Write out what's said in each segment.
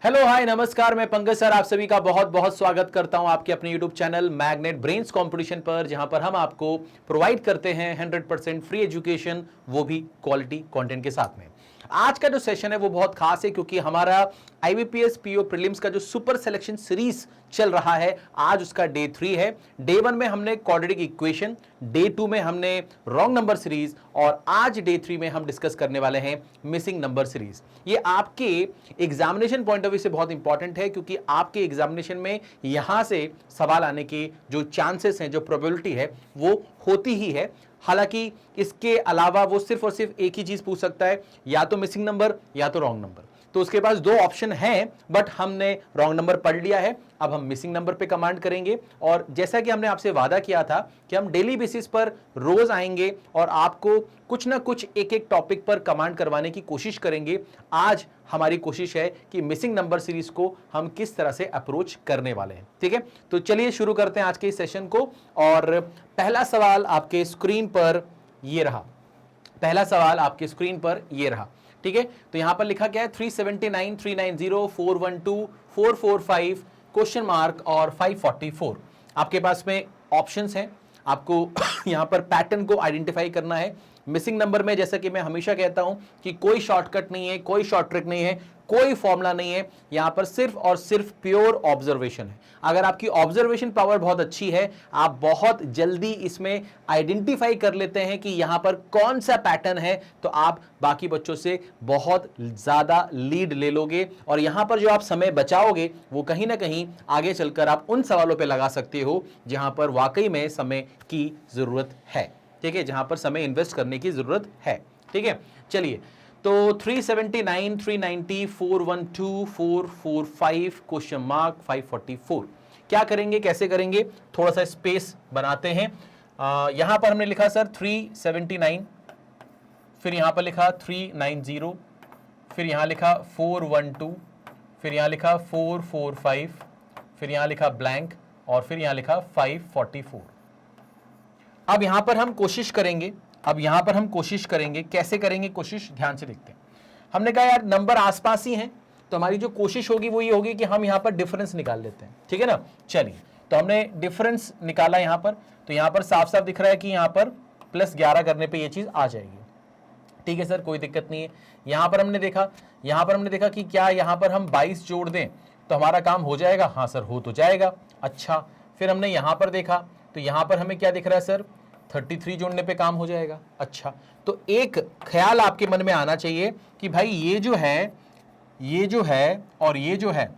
Hello hi नमस्कार, मैं Pankaj sir आप सभी का बहुत बहुत स्वागत करता हूं आपके अपने YouTube channel magnet brains competition पर, जहां पर हम आपको प्रोवाइड करते हैं 100% फ्री एजुकेशन, वो भी क्वालिटी कंटेंट के साथ में। आज का जो सेशन है वो बहुत खास है क्योंकि हमारा आईबीपीएस पीओ प्रीलिम्स का जो सुपर सिलेक्शन सीरीज चल रहा है, आज उसका डे 3 है। डे 1 में हमने क्वाड्रेटिक इक्वेशन, डे 2 में हमने रॉन्ग नंबर सीरीज और आज डे 3 में हम डिस्कस करने वाले हैं मिसिंग नंबर सीरीज। ये आपके एग्जामिनेशन पॉइंट ऑफ व्यू से बहुत इंपॉर्टेंट है क्योंकि आपके एग्जामिनेशन में यहां से सवाल आने के जो चांसेस हैं, जो प्रोबेबिलिटी है, वो होती ही है। हालांकि इसके अलावा वो सिर्फ और सिर्फ एक ही चीज पूछ सकता है, या तो मिसिंग नंबर या तो रॉन्ग नंबर। तो उसके पास दो ऑप्शन हैं, बट हमने रॉन्ग नंबर पढ़ लिया है, अब हम मिसिंग नंबर पे कमांड करेंगे। और जैसा कि हमने आपसे वादा किया था कि हम डेली बेसिस पर रोज आएंगे और आपको कुछ ना कुछ एक एक टॉपिक पर कमांड करवाने की कोशिश करेंगे। आज हमारी कोशिश है कि मिसिंग नंबर सीरीज को हम किस तरह से अप्रोच करने वाले हैं। ठीक है, तो चलिए शुरू करते हैं आज के इस सेशन को। और पहला सवाल आपके स्क्रीन पर ये रहा, पहला सवाल आपके स्क्रीन पर ये रहा। ठीक है, तो यहां पर लिखा क्या है, 379, 390, 412, 445 क्वेश्चन मार्क और 544। आपके पास में ऑप्शंस हैं, आपको यहां पर पैटर्न को आइडेंटिफाई करना है। मिसिंग नंबर में जैसा कि मैं हमेशा कहता हूं कि कोई शॉर्टकट नहीं है, कोई शॉर्ट ट्रिक नहीं है, कोई फॉर्मूला नहीं है, यहां पर सिर्फ और सिर्फ प्योर ऑब्जर्वेशन है। अगर आपकी ऑब्जर्वेशन पावर बहुत अच्छी है, आप बहुत जल्दी इसमें आइडेंटिफाई कर लेते हैं कि यहां पर कौन सा पैटर्न है, तो आप बाकी बच्चों से बहुत ज्यादा लीड ले लोगे और यहां पर जो आप समय बचाओगे वो कहीं ना कहीं आगे चलकर आप उन सवालों पर लगा सकते हो जहां पर वाकई में समय की जरूरत है। ठीक है, जहां पर समय इन्वेस्ट करने की जरूरत है। ठीक है, चलिए, तो 379, 390, 412, 445 क्वेश्चन मार्क 544 क्या करेंगे, कैसे करेंगे, थोड़ा सा स्पेस बनाते हैं। यहां पर हमने लिखा सर 379, फिर यहां पर लिखा 390, फिर यहां लिखा 412, फिर यहां लिखा 445, फिर यहां लिखा ब्लैंक और फिर यहां लिखा 544। अब यहां पर हम कोशिश करेंगे, कैसे करेंगे कोशिश, ध्यान से देखते हैं। हमने कहा यार नंबर आसपास ही हैं, तो हमारी जो कोशिश होगी वो ये होगी कि हम यहां पर डिफरेंस निकाल लेते हैं। ठीक है ना, चलिए, तो हमने डिफरेंस निकाला यहां पर, तो यहां पर साफ साफ दिख रहा है कि यहां पर +11 करने पे ये चीज आ जाएगी। ठीक है सर, कोई दिक्कत नहीं है। यहां पर हमने देखा कि क्या यहां पर हम 22 जोड़ दें तो हमारा काम हो जाएगा। हाँ सर, हो तो जाएगा। अच्छा, फिर हमने यहां पर देखा, तो यहां पर हमें क्या दिख रहा है सर, 33 जोड़ने पे काम हो जाएगा। अच्छा, तो एक ख्याल आपके मन में आना चाहिए कि भाई ये जो है और ये जो है,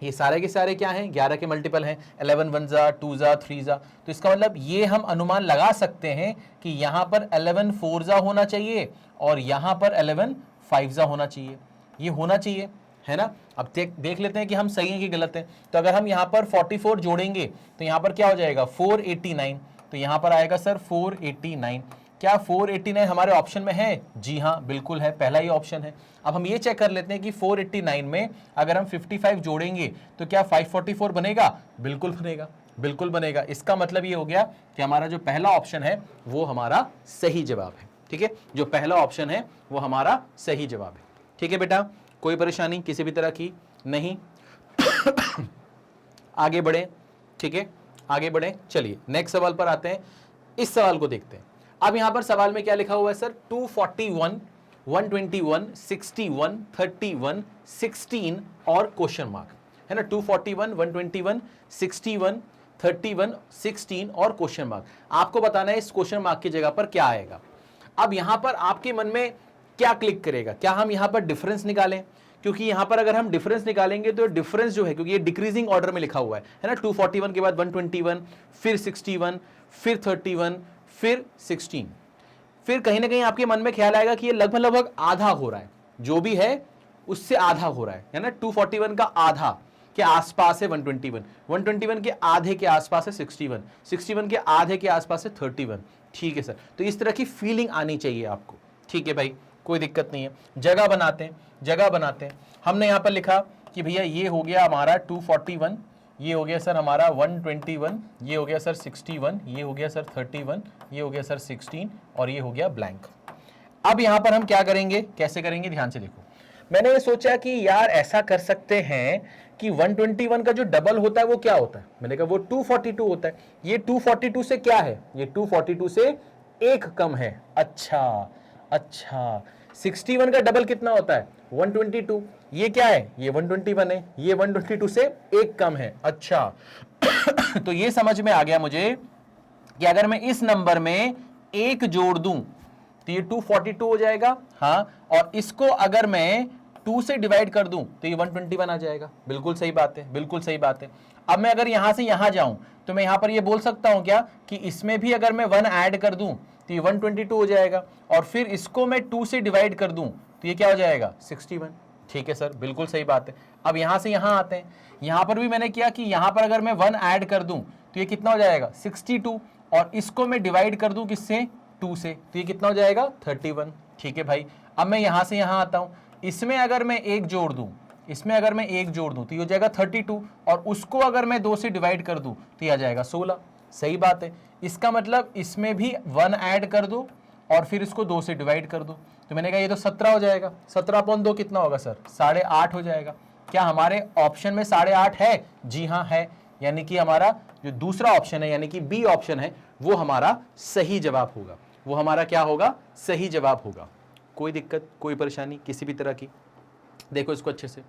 ये सारे के सारे क्या हैं, 11 के मल्टीपल हैं, 11 1 जा 2 जा 3 जा। तो इसका मतलब ये हम अनुमान लगा सकते हैं कि यहां पर 11 4 जा होना चाहिए और यहां पर 11 5 जा होना चाहिए। ये होना चाहिए, है ना। अब देख लेते हैं कि हम सही हैं कि गलत हैं। तो अगर हम यहां पर 44 जोड़ेंगे तो यहां पर क्या हो जाएगा, 489, तो यहां पर आएगा सर 489। क्या 489 हमारे ऑप्शन में है? जी हाँ, बिल्कुल है, पहला ही ऑप्शन है। अब हम ये चेक कर लेते हैं कि 489 में अगर हम 55 जोड़ेंगे तो क्या 544 बनेगा? बिल्कुल बनेगा, बिल्कुल बनेगा। इसका मतलब ये हो गया कि हमारा जो पहला ऑप्शन है वो हमारा सही जवाब है। ठीक है, जो पहला ऑप्शन है वो हमारा सही जवाब है। ठीक है बेटा, कोई परेशानी किसी भी तरह की नहीं। आगे बढ़े, ठीक है, आगे बढ़े। चलिए नेक्स्ट सवाल पर आते हैं, इस सवाल को देखते हैं। अब यहां पर सवाल में क्या लिखा हुआ है सर, 241, 121, 61, 31, 16 और क्वेश्चन मार्क, है ना। 241, 121, 61, 31, 16 और क्वेश्चन मार्क। आपको बताना है इस क्वेश्चन मार्क की जगह पर क्या आएगा। अब यहां पर आपके मन में क्या क्लिक करेगा, क्या हम यहां पर डिफरेंस निकालें? क्योंकि यहां पर अगर हम डिफरेंस निकालेंगे तो डिफरेंस जो है, क्योंकि ये डिक्रीजिंग ऑर्डर में लिखा हुआ है ना, 241 के बाद 121, फिर 61, फिर 31, फिर 16, फिर कहीं ना कहीं आपके मन में ख्याल आएगा कि ये लगभग लगभग आधा हो रहा है, जो भी है उससे आधा हो रहा है ना। 241 का आधा के आसपास है 121, 121 के आधे के आसपास है 61, 61 के आधे के आसपास है 31। ठीक है सर, तो इस तरह की फीलिंग आनी चाहिए आपको। ठीक है भाई, कोई दिक्कत नहीं है। जगह बनाते हैं। हमने यहां पर लिखा कि भैया ये हो गया हमारा 241, ये हो गया सर हमारा 121, ये हो गया सर 61, ये हो गया सर 31, ये हो गया सर 16 और ये हो गया ब्लैंक। अब यहां पर हम क्या करेंगे, कैसे करेंगे, ध्यान से देखो। मैंने ये सोचा कि यार ऐसा कर सकते हैं कि 121 का जो डबल होता है वो क्या होता है, मैंने कहा वो 242 होता है। ये 242 से क्या है, ये 242 से एक कम है। अच्छा अच्छा, 61 का डबल कितना होता है 122, ये क्या है, ये 121 है, ये 122 से एक कम है। अच्छा तो ये समझ में आ गया मुझे कि अगर मैं इस नंबर में एक जोड़ दूं तो ये 242 हो जाएगा, हाँ, और इसको अगर मैं 2 से डिवाइड कर दूं तो ये 121 आ जाएगा। बिल्कुल सही बात है, बिल्कुल सही बात है। अब मैं अगर यहां से यहां जाऊं तो मैं यहां पर ये बोल सकता हूं क्या कि इसमें भी अगर मैं 1 ऐड कर दूं तो ये 122 हो जाएगा, और फिर इसको मैं 2 से डिवाइड कर दूं तो ये क्या हो जाएगा 61। ठीक है सर, बिल्कुल सही बात है। अब यहां से यहां आते हैं, यहां पर भी मैंने किया कि यहां पर अगर मैं 1 ऐड कर दूं तो ये कितना हो जाएगा 62, और इसको मैं डिवाइड कर दूं किससे 2 से तो ये कितना हो जाएगा 31। ठीक है भाई, अब मैं यहां से यहां आता हूं, इसमें अगर मैं एक जोड़ दूं, इसमें अगर मैं एक जोड़ दूं तो ये हो जाएगा 32, और उसको अगर मैं 2 से डिवाइड कर दूं तो ये आ जाएगा 16। सही बात है, इसका मतलब इसमें भी 1 ऐड कर दो और फिर इसको 2 से डिवाइड कर दो, तो मैंने कहा ये तो 17 हो जाएगा। 17/2 कितना होगा सर 8.5 हो जाएगा। क्या हमारे ऑप्शन में 8.5 है? जी हाँ है, यानी कि हमारा जो दूसरा ऑप्शन है यानी कि बी ऑप्शन है वो हमारा सही जवाब होगा। वो हमारा क्या होगा, सही जवाब होगा। कोई दिक्कत, कोई परेशानी किसी भी तरह की? देखो इसको अच्छे से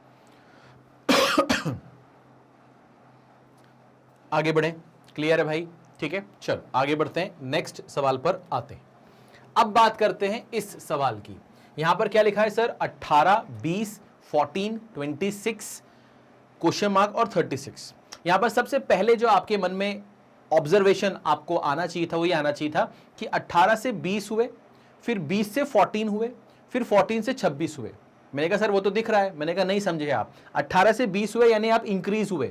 आगे बढ़े, क्लियर है भाई? ठीक है, चलो आगे बढ़ते हैं, नेक्स्ट सवाल पर आते हैं। अब बात करते हैं इस सवाल की। यहां पर क्या लिखा है सर 18, 20, 14, 26 क्वेश्चन मार्क और 36। यहां पर सबसे पहले जो आपके मन में ऑब्जर्वेशन आपको आना चाहिए था वो ये आना चाहिए था कि 18 से 20 हुए, फिर 20 से 14 हुए, फिर 14 से 26 हुए। मैंने कहा सर वो तो दिख रहा है। मैंने कहा नहीं समझे आप, 18 से 20 हुए यानी आप इंक्रीज हुए,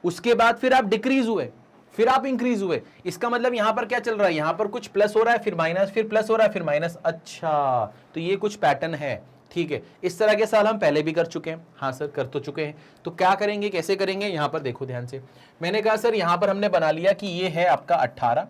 उसके बाद फिर आप डिक्रीज हुए, फिर आप इंक्रीज हुए। इसका मतलब यहां पर क्या चल रहा है, यहां पर कुछ प्लस हो रहा है फिर माइनस, फिर प्लस हो रहा है फिर माइनस। अच्छा, तो ये कुछ पैटर्न है। ठीक है, इस तरह के सवाल हम पहले भी कर चुके हैं। हाँ सर कर तो चुके हैं। तो क्या करेंगे, कैसे करेंगे, यहां पर देखो ध्यान से। मैंने कहा सर यहां पर हमने बना लिया कि ये है आपका 18,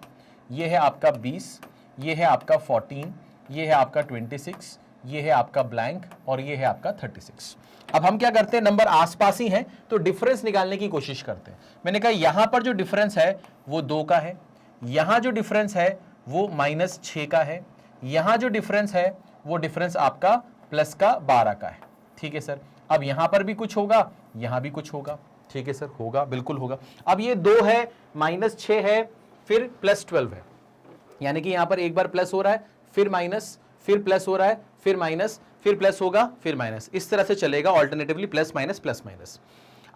ये है आपका 20, ये है आपका 14, ये है आपका 26, ये है आपका ब्लैंक और ये है आपका 36। अब हम क्या करते हैं, नंबर आसपास ही हैं तो डिफरेंस निकालने की कोशिश करते हैं। मैंने कहा यहां पर जो डिफरेंस है वो 2 का है, यहां जो डिफरेंस है वो -6 का है, यहां जो डिफरेंस है वो डिफरेंस आपका प्लस का 12 का है। ठीक है सर, अब यहां पर भी कुछ होगा, यहां भी कुछ होगा। ठीक है सर, होगा, बिल्कुल होगा। अब ये 2 है, -6 है, फिर +12 है, यानी कि यहां पर एक बार प्लस हो रहा है, फिर माइनस, फिर प्लस हो रहा है, फिर माइनस, फिर प्लस होगा, फिर माइनस, इस तरह से चलेगा alternatively plus minus plus minus.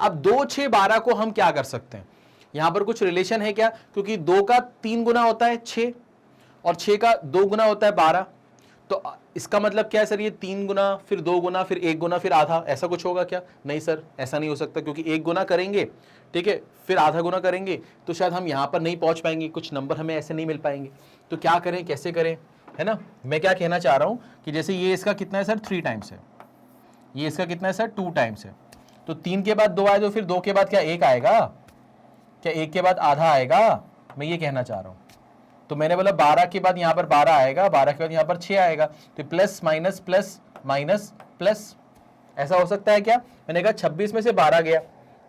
अब 2, 6, 12 को हम क्या कर सकते हैं, यहां पर कुछ रिलेशन है क्या, क्योंकि 2 का 3 गुना होता है 6 और 6 का 2 गुना होता है 12, तो इसका मतलब क्या है सर, ये 3 गुना फिर 2 गुना फिर 1 गुना फिर आधा, ऐसा कुछ होगा क्या? नहीं सर, ऐसा नहीं हो सकता, क्योंकि 1 गुना करेंगे, ठीक है, फिर आधा गुना करेंगे तो शायद हम यहां पर नहीं पहुंच पाएंगे, कुछ नंबर हमें ऐसे नहीं मिल पाएंगे। तो क्या करें, कैसे करें, है ना? मैं क्या कहना चाह रहा हूं कि जैसे ये इसका कितना है सर 3 टाइम्स है, ये इसका कितना है सर 2 टाइम्स है, तो 3 के बाद 2 आए तो फिर 2 के बाद क्या 1 आएगा, क्या 1 के बाद आधा आएगा? मैं ये कहना चाह रहा हूं। तो मैंने बोला 12 के बाद यहां पर 12 आएगा, 12 के बाद यहां पर 6 आएगा, तो plus minus plus minus plus, ऐसा हो सकता है क्या? मैंने कहा 26 में से 12 गया,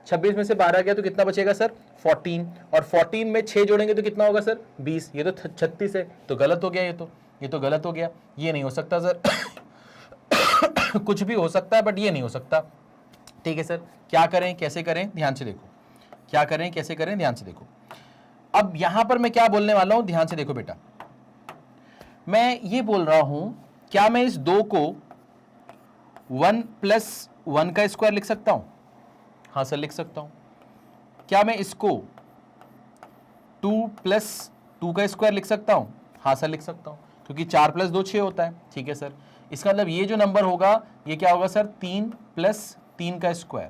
26 में से 12 गया तो कितना बचेगा सर 14, और 14 में 6 जोड़ेंगे तो कितना होगा सर 20, ये तो 36 है, तो गलत हो गया, ये तो गलत हो गया, ये नहीं हो सकता सर कुछ भी हो सकता है बट ये नहीं हो सकता। ठीक है सर, क्या करें, कैसे करें, ध्यान से देखो, क्या करें, कैसे करें, ध्यान से देखो। अब यहां पर मैं क्या बोलने वाला हूं, ध्यान से देखो बेटा, मैं ये बोल रहा हूं क्या मैं इस 2 को 1 + 1 का स्क्वायर लिख सकता हूं? हाँ सर लिख सकता हूं। क्या मैं इसको 2 + 2 का स्क्वायर लिख सकता हूं? हाँ सर लिख सकता हूं, क्योंकि 4 + 2 6 होता है। ठीक है सर, इसका मतलब ये जो नंबर होगा ये क्या होगा सर 3 + 3 का स्क्वायर,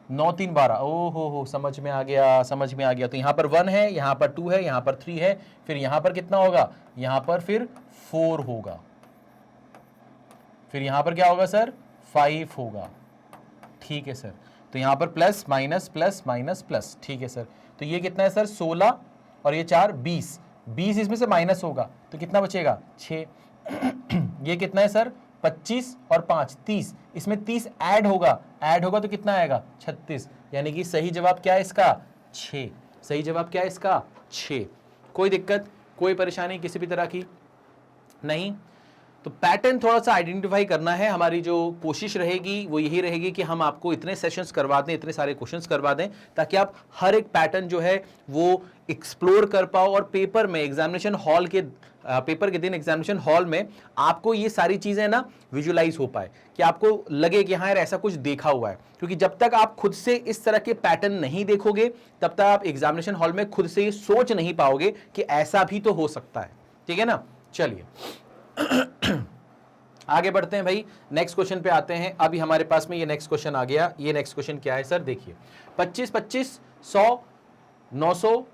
9 3 12। ओ हो, समझ में आ गया, समझ में आ गया। तो यहां पर 1 है, यहां पर 2 है, यहां पर 3 है, फिर यहां पर कितना होगा, यहां पर फिर 4 होगा, फिर यहां पर क्या होगा सर 5 होगा। ठीक है सर, तो यहां पर plus minus plus minus plus. ठीक है सर, तो ये कितना है सर 16 और ये 4 20, 20 इसमें से माइनस होगा तो कितना बचेगा 6 ये कितना है सर 25 और 5 30, इसमें 30 ऐड होगा तो कितना आएगा 36, यानी कि सही जवाब क्या है इसका 6। सही जवाब क्या है इसका 6। कोई दिक्कत, कोई परेशानी किसी भी तरह की नहीं। तो पैटर्न थोड़ा सा आइडेंटिफाई करना है। हमारी जो कोशिश रहेगी वो यही रहेगी कि हम आपको इतने सेशंस करवा दें, इतने सारे क्वेश्चंस करवा दें ताकि आप हर एक पैटर्न जो है वो एक्सप्लोर कर पाओ और पेपर में एग्जामिनेशन हॉल के पेपर के दिन एग्जामिनेशन हॉल में आपको ये सारी चीजें ना विजुलाइज हो पाए, कि आपको लगे कि हाँ यार ऐसा कुछ देखा हुआ है। क्योंकि जब तक आप खुद से इस तरह के पैटर्न नहीं देखोगे तब तक आप एग्जामिनेशन हॉल में खुद से ये सोच नहीं पाओगे कि ऐसा भी तो हो सकता है। ठीक है ना, चलिए आगे बढ़ते हैं भाई, नेक्स्ट क्वेश्चन पे आते हैं। अभी हमारे पास में ये नेक्स्ट क्वेश्चन आ गया। ये नेक्स्ट क्वेश्चन क्या है सर, देखिए 25 25 100 900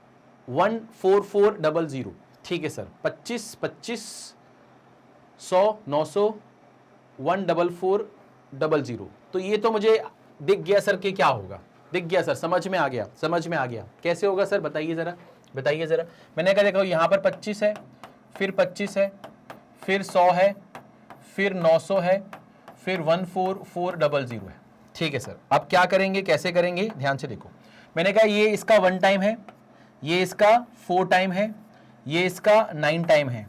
14400। ठीक है सर, 25 25 100 900 14400। तो ये तो मुझे दिख गया सर कि क्या होगा, दिख गया सर, समझ में आ गया, समझ में आ गया। कैसे होगा सर बताइए जरा, बताइए जरा। मैंने कहा देखो यहाँ पर 25 है, फिर 25 है, फिर 100 है, फिर 900 है, फिर 14400 है। ठीक है सर, अब क्या करेंगे, कैसे करेंगे, ध्यान से देखो। मैंने कहा ये इसका 1 टाइम है, ये इसका 4 टाइम है, ये इसका 9 टाइम है।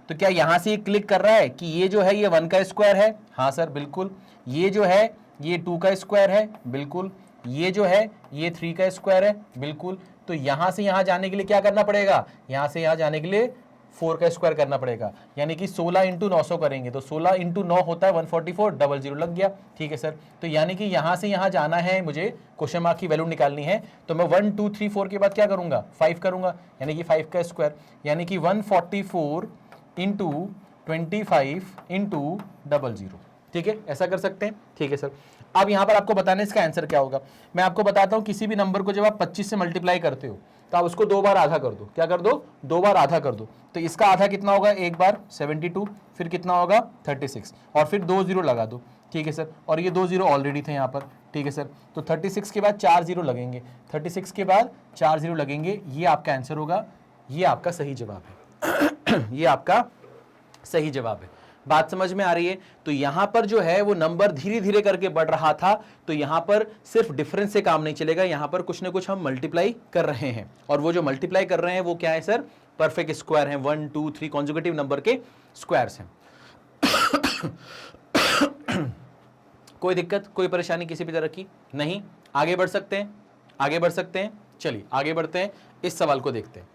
तो क्या यहां से क्लिक कर रहा है कि ये जो है ये 1 का स्क्वायर है? हाँ सर बिल्कुल। ये जो है ये 2 का स्क्वायर है? बिल्कुल। ये जो है ये 3 का स्क्वायर है? बिल्कुल। तो यहां से यहां जाने के लिए क्या करना पड़ेगा, यहां से यहां जाने के लिए 4 का स्क्वायर करना पड़ेगा, यानी कि 16 इंटू 900 करेंगे तो 16 इंटू 9 होता है 14400 लग गया। ठीक है सर, तो यानी कि यहां से यहां जाना है, मुझे क्वेश्चन मार्क की वैल्यू निकालनी है, तो मैं 1 2 3 4 के बाद क्या करूंगा 5 करूंगा, यानी कि 5 का स्क्वायर, यानी कि 144 इंटू 25 इंटू 00। ठीक है, ऐसा कर सकते हैं। ठीक है सर, अब यहां पर आपको बताना है इसका आंसर क्या होगा। मैं आपको बताता हूं, किसी भी नंबर को जब आप 25 से मल्टीप्लाई करते हो तो आप उसको 2 बार आधा कर दो। क्या कर दो, 2 बार आधा कर दो। तो इसका आधा कितना होगा, एक बार 72, फिर कितना होगा 36, और फिर 2 0 लगा दो। ठीक है सर, और ये 2 0 ऑलरेडी थे यहाँ पर। ठीक है सर, तो 36 के बाद 4 0 लगेंगे, 36 के बाद 4 0 लगेंगे, ये आपका आंसर होगा, ये आपका सही जवाब है। ये आपका सही जवाब है। बात समझ में आ रही है। तो यहां पर जो है वो नंबर धीरे धीरे करके बढ़ रहा था, तो यहां पर सिर्फ डिफरेंस से काम नहीं चलेगा, यहां पर कुछ ना कुछ हम मल्टीप्लाई कर रहे हैं, और वो जो मल्टीप्लाई कर रहे हैं वो क्या है सर, परफेक्ट स्क्वायर है, 1 2 3 कॉन्जुगेटिव नंबर के स्क्वायर्स हैं। कोई दिक्कत, कोई परेशानी किसी भी तरह की नहीं। आगे बढ़ सकते हैं, आगे बढ़ सकते हैं। चलिए आगे बढ़ते हैं, इस सवाल को देखते हैं।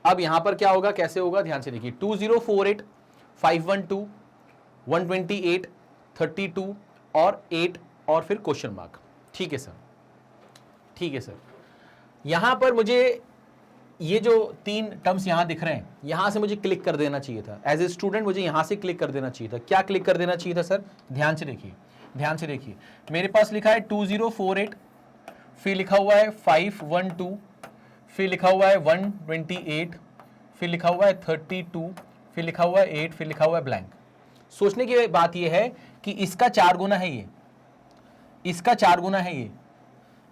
अब यहां पर क्या होगा, कैसे होगा, ध्यान से देखिए। 2048 512 128 32 और 8 और फिर क्वेश्चन मार्क। ठीक है सर, ठीक है सर। यहां पर मुझे ये जो 3 टर्म्स यहां दिख रहे हैं, यहां से मुझे क्लिक कर देना चाहिए था। एज ए स्टूडेंट मुझे यहां से क्लिक कर देना चाहिए था। क्या क्लिक कर देना चाहिए था सर, ध्यान से देखिए, ध्यान से देखिए। मेरे पास लिखा है 2048, फिर लिखा हुआ है 512, फिर लिखा हुआ है 128, फिर लिखा हुआ है 32, फिर लिखा हुआ है 8, फिर लिखा हुआ है ब्लैंक। सोचने की बात यह है कि इसका 4 गुना है ये, इसका 4 गुना है ये,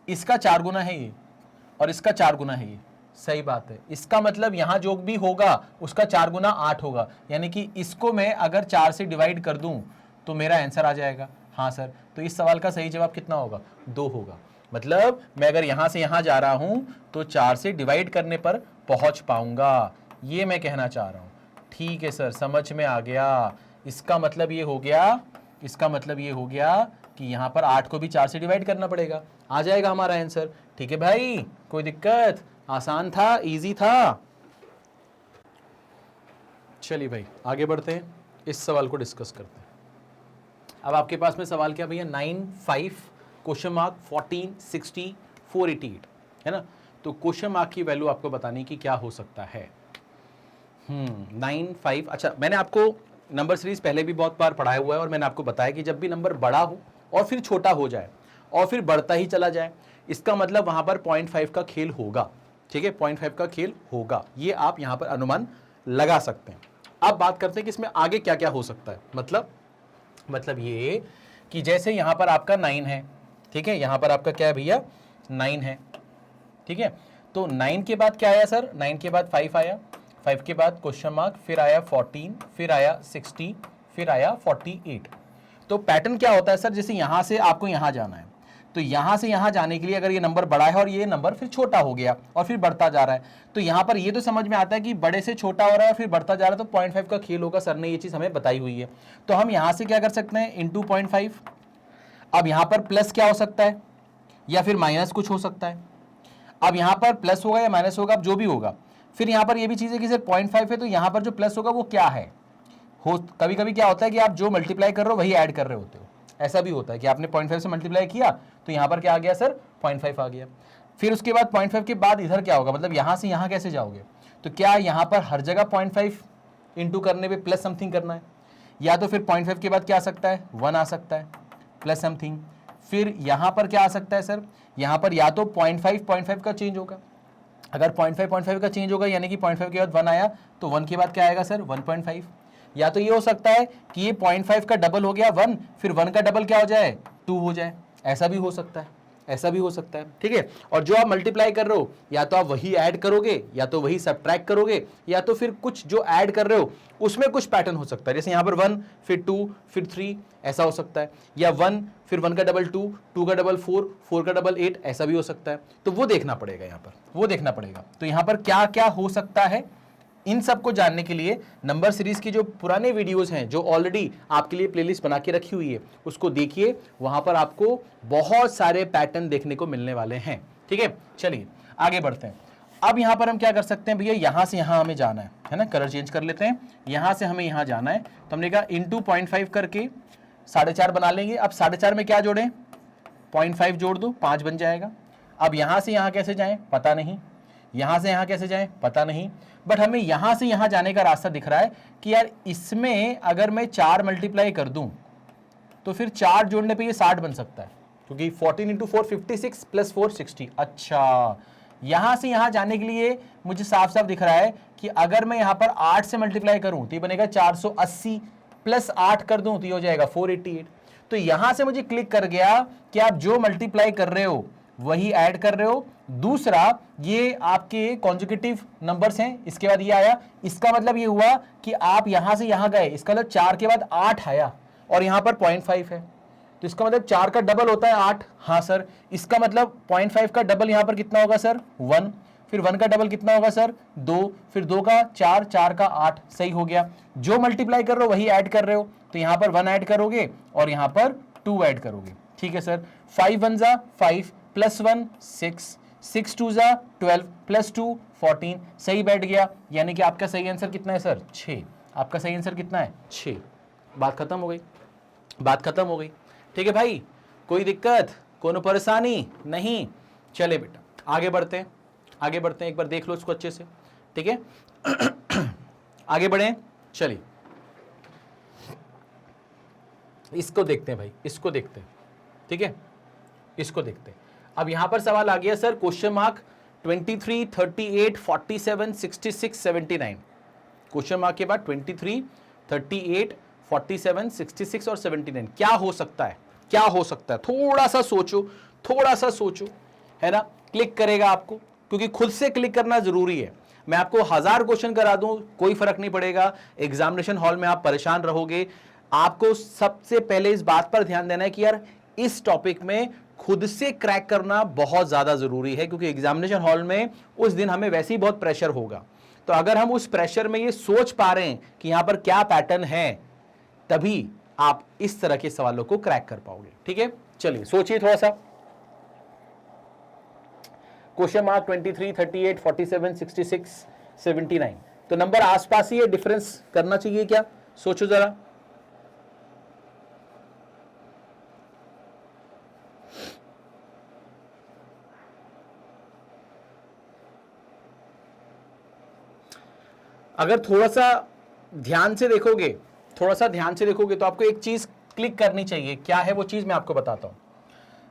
इसका 4 गुना है ये, और इसका 4 गुना है ये। सही बात है। इसका मतलब यहां जो भी होगा उसका 4 गुना 8 होगा, यानी कि इसको मैं अगर 4 से डिवाइड कर दूं तो मेरा आंसर आ जाएगा। हाँ सर, तो इस सवाल का सही जवाब कितना होगा, 2 होगा। मतलब मैं अगर यहां से यहां जा रहा हूं तो 4 से डिवाइड करने पर पहुंच पाऊंगा, ये मैं कहना चाह रहा हूं। ठीक है सर, समझ में आ गया। इसका मतलब ये हो गया, इसका मतलब ये हो गया कि यहां पर 8 को भी 4 से डिवाइड करना पड़ेगा, आ जाएगा हमारा आंसर। ठीक है भाई, कोई दिक्कत, आसान था, इजी था। चलिए भाई आगे बढ़ते हैं, इस सवाल को डिस्कस करते हैं। अब आपके पास में सवाल क्या भैया, 9 5 क्वेश्चन मार्क 14 60 488 है ना। तो क्वेश्चन मार्क की वैल्यू आपको बतानी कि क्या हो सकता है। 9 5, अच्छा मैंने आपको नंबर सीरीज पहले भी बहुत बार पढ़ाया हुआ है, और मैंने आपको बताया कि जब भी नंबर बड़ा हो और फिर छोटा हो जाए और फिर बढ़ता ही चला जाए, इसका मतलब वहां पर 0.5 का खेल होगा। ठीक है, 0.5 का खेल होगा, ये आप यहां पर अनुमान लगा सकते हैं। अब बात करते हैं कि इसमें आगे क्या क्या हो सकता है। मतलब ये कि जैसे यहां पर आपका 9 है, ठीक है, यहां पर आपका क्या है भैया 9 है, ठीक है। तो 9 के बाद क्या आया सर, 9 के बाद 5 आया, 5 के बाद क्वेश्चन मार्क, फिर आया 14, फिर आया 60, फिर आया 48। तो पैटर्न क्या होता है सर, जैसे यहां से आपको यहां जाना है, तो यहां से यहां जाने के लिए अगर ये नंबर बड़ा है और ये नंबर फिर छोटा हो गया और फिर बढ़ता जा रहा है, तो यहां पर ये तो समझ में आता है कि बड़े से छोटा हो रहा है और फिर बढ़ता जा रहा है, तो 0.5 का खेल होगा, सर ने ये चीज हमें बताई हुई है। तो हम यहां से क्या कर सकते हैं, इंटू 0.5। अब यहां पर प्लस क्या हो सकता है या फिर माइनस कुछ हो सकता है। अब यहां पर प्लस होगा या माइनस होगा, अब जो भी होगा, फिर यहां पर ये भी चीज है कि सर 0.5 है, तो यहां पर जो प्लस होगा वो क्या है, हो कभी कभी क्या होता है कि आप जो मल्टीप्लाई कर रहे हो वही ऐड कर रहे होते हो, ऐसा भी होता है कि आपने 0.5 से मल्टीप्लाई किया तो यहां पर क्या आ गया सर, 0.5 आ गया। फिर उसके बाद 0.5 के बाद इधर क्या होगा, मतलब यहां से यहां कैसे जाओगे, तो क्या यहां पर हर जगह 0.5 इंटू करने पे प्लस समथिंग करना है, या तो फिर 0.5 के बाद क्या आ सकता है, 1 आ सकता है प्लस समथिंग। फिर यहां पर क्या आ सकता है सर, यहां पर या तो 0.5 का चेंज होगा, अगर 0.5 का चेंज होगा यानी कि 0.5 के बाद 1 आया तो 1 के बाद क्या आएगा सर, 1.5। या तो ये हो सकता है कि ये 0.5 का डबल हो गया 1, फिर 1 का डबल क्या हो जाए, 2 हो जाए, ऐसा भी हो सकता है, ऐसा भी हो सकता है, ठीक है। और जो आप मल्टीप्लाई कर रहे हो या तो आप वही ऐड करोगे या तो वही सब्ट्रैक्ट करोगे, या तो फिर कुछ जो ऐड कर रहे हो उसमें कुछ पैटर्न हो सकता है, जैसे यहां पर 1 फिर 2 फिर 3 ऐसा हो सकता है, या 1 फिर 1 का डबल 2, 2 का डबल 4, 4 का डबल 8 ऐसा भी हो सकता है। तो वो देखना पड़ेगा, यहां पर वो देखना पड़ेगा। तो यहां पर क्या क्या हो सकता है, इन सब को जानने के लिए नंबर सीरीज की जो पुराने वीडियोस हैं जो ऑलरेडी आपके लिए प्लेलिस्ट बना के रखी हुई है उसको देखिए, वहां पर आपको बहुत सारे पैटर्न देखने को मिलने वाले हैं, ठीक है। चलिए आगे बढ़ते हैं। अब यहां पर हम क्या कर सकते हैं भैया, यहां से यहां हमें जाना है ना, कलर चेंज कर लेते हैं, यहां से हमें यहां जाना है, तो हमने कहा इंटू 0.5 करके 4.5 बना लेंगे। अब 4.5 में क्या जोड़ें, 0.5 जोड़ दो, 5 बन जाएगा। अब यहां से यहां कैसे जाएं पता नहीं, यहां से यहां कैसे जाएं पता नहीं, बट हमें यहां से यहां जाने का रास्ता दिख रहा है कि यार इसमें अगर मैं 4 मल्टीप्लाई कर दूं तो फिर 4 जोड़ने पे ये 60 बन सकता है, क्योंकि 14 इंटू 4 56 प्लस 4 60। अच्छा, यहां से यहां जाने के लिए मुझे साफ साफ दिख रहा है कि अगर मैं यहां पर 8 से मल्टीप्लाई करूं तो ये बनेगा 480, प्लस 8 कर दूं तो ये हो जाएगा 488। तो यहां से मुझे क्लिक कर गया कि आप जो मल्टीप्लाई कर रहे हो वही ऐड कर रहे हो। दूसरा, ये आपके कॉन्जुगेटिव नंबर्स हैं, इसके बाद ये आया, इसका मतलब ये हुआ कि आप यहां से यहां गए, इसका मतलब 4 के बाद 8 आया और यहां पर 0.5 है, तो इसका मतलब 4 का डबल होता है 8। हाँ सर, इसका मतलब 0.5 का डबल यहां पर कितना होगा सर, 1, फिर 1 का डबल कितना होगा सर, 2, फिर 2 का 4, 4 का 8, सही हो गया। जो मल्टीप्लाई कर रहे हो वही ऐड कर रहे हो, तो यहां पर 1 ऐड करोगे और यहां पर 2 ऐड करोगे, ठीक है सर। 5 1 जा 5 प्लस 1 6, 6 2 जा 12 प्लस 2 14, सही बैठ गया, यानी कि आपका सही आंसर कितना है सर, 6। आपका सही आंसर कितना है, 6। बात खत्म हो गई, बात खत्म हो गई, ठीक है भाई, कोई दिक्कत, कोनो परेशानी नहीं। चले बेटा आगे बढ़ते हैं, आगे बढ़ते हैं, एक बार देख लो इसको अच्छे से, ठीक है। आगे बढ़े, चलिए इसको देखते हैं भाई, इसको देखते हैं, ठीक है, इसको देखते हैं। अब यहां पर सवाल आ गया sir, question mark 23 38 47 66 79, question mark के बाद 23 38 47 66 और 79 क्या हो सकता है, क्या हो सकता है, थोड़ा सा सोचो, थोड़ा सा सोचो, है ना। क्लिक करेगा आपको, क्योंकि खुद से क्लिक करना जरूरी है। मैं आपको 1000 क्वेश्चन करा दूं कोई फर्क नहीं पड़ेगा, एग्जामिनेशन हॉल में आप परेशान रहोगे। आपको सबसे पहले इस बात पर ध्यान देना है कि यार इस टॉपिक में खुद से क्रैक करना बहुत ज्यादा जरूरी है, क्योंकि एग्जामिनेशन हॉल में उस दिन हमें वैसे ही बहुत प्रेशर होगा। तो अगर हम उस प्रेशर में ये सोच पा रहे हैं कि यहां पर क्या पैटर्न है, तभी आप इस तरह के सवालों को क्रैक कर पाओगे, ठीक है। चलिए सोचिए थोड़ा सा, क्वेश्चन मार्क 23 38 47 66 79, तो नंबर आसपास ही है, डिफरेंस करना चाहिए क्या, सोचो जरा। अगर थोड़ा सा ध्यान से देखोगे, थोड़ा सा ध्यान से देखोगे तो आपको एक चीज क्लिक करनी चाहिए, क्या है वो चीज मैं आपको बताता हूं।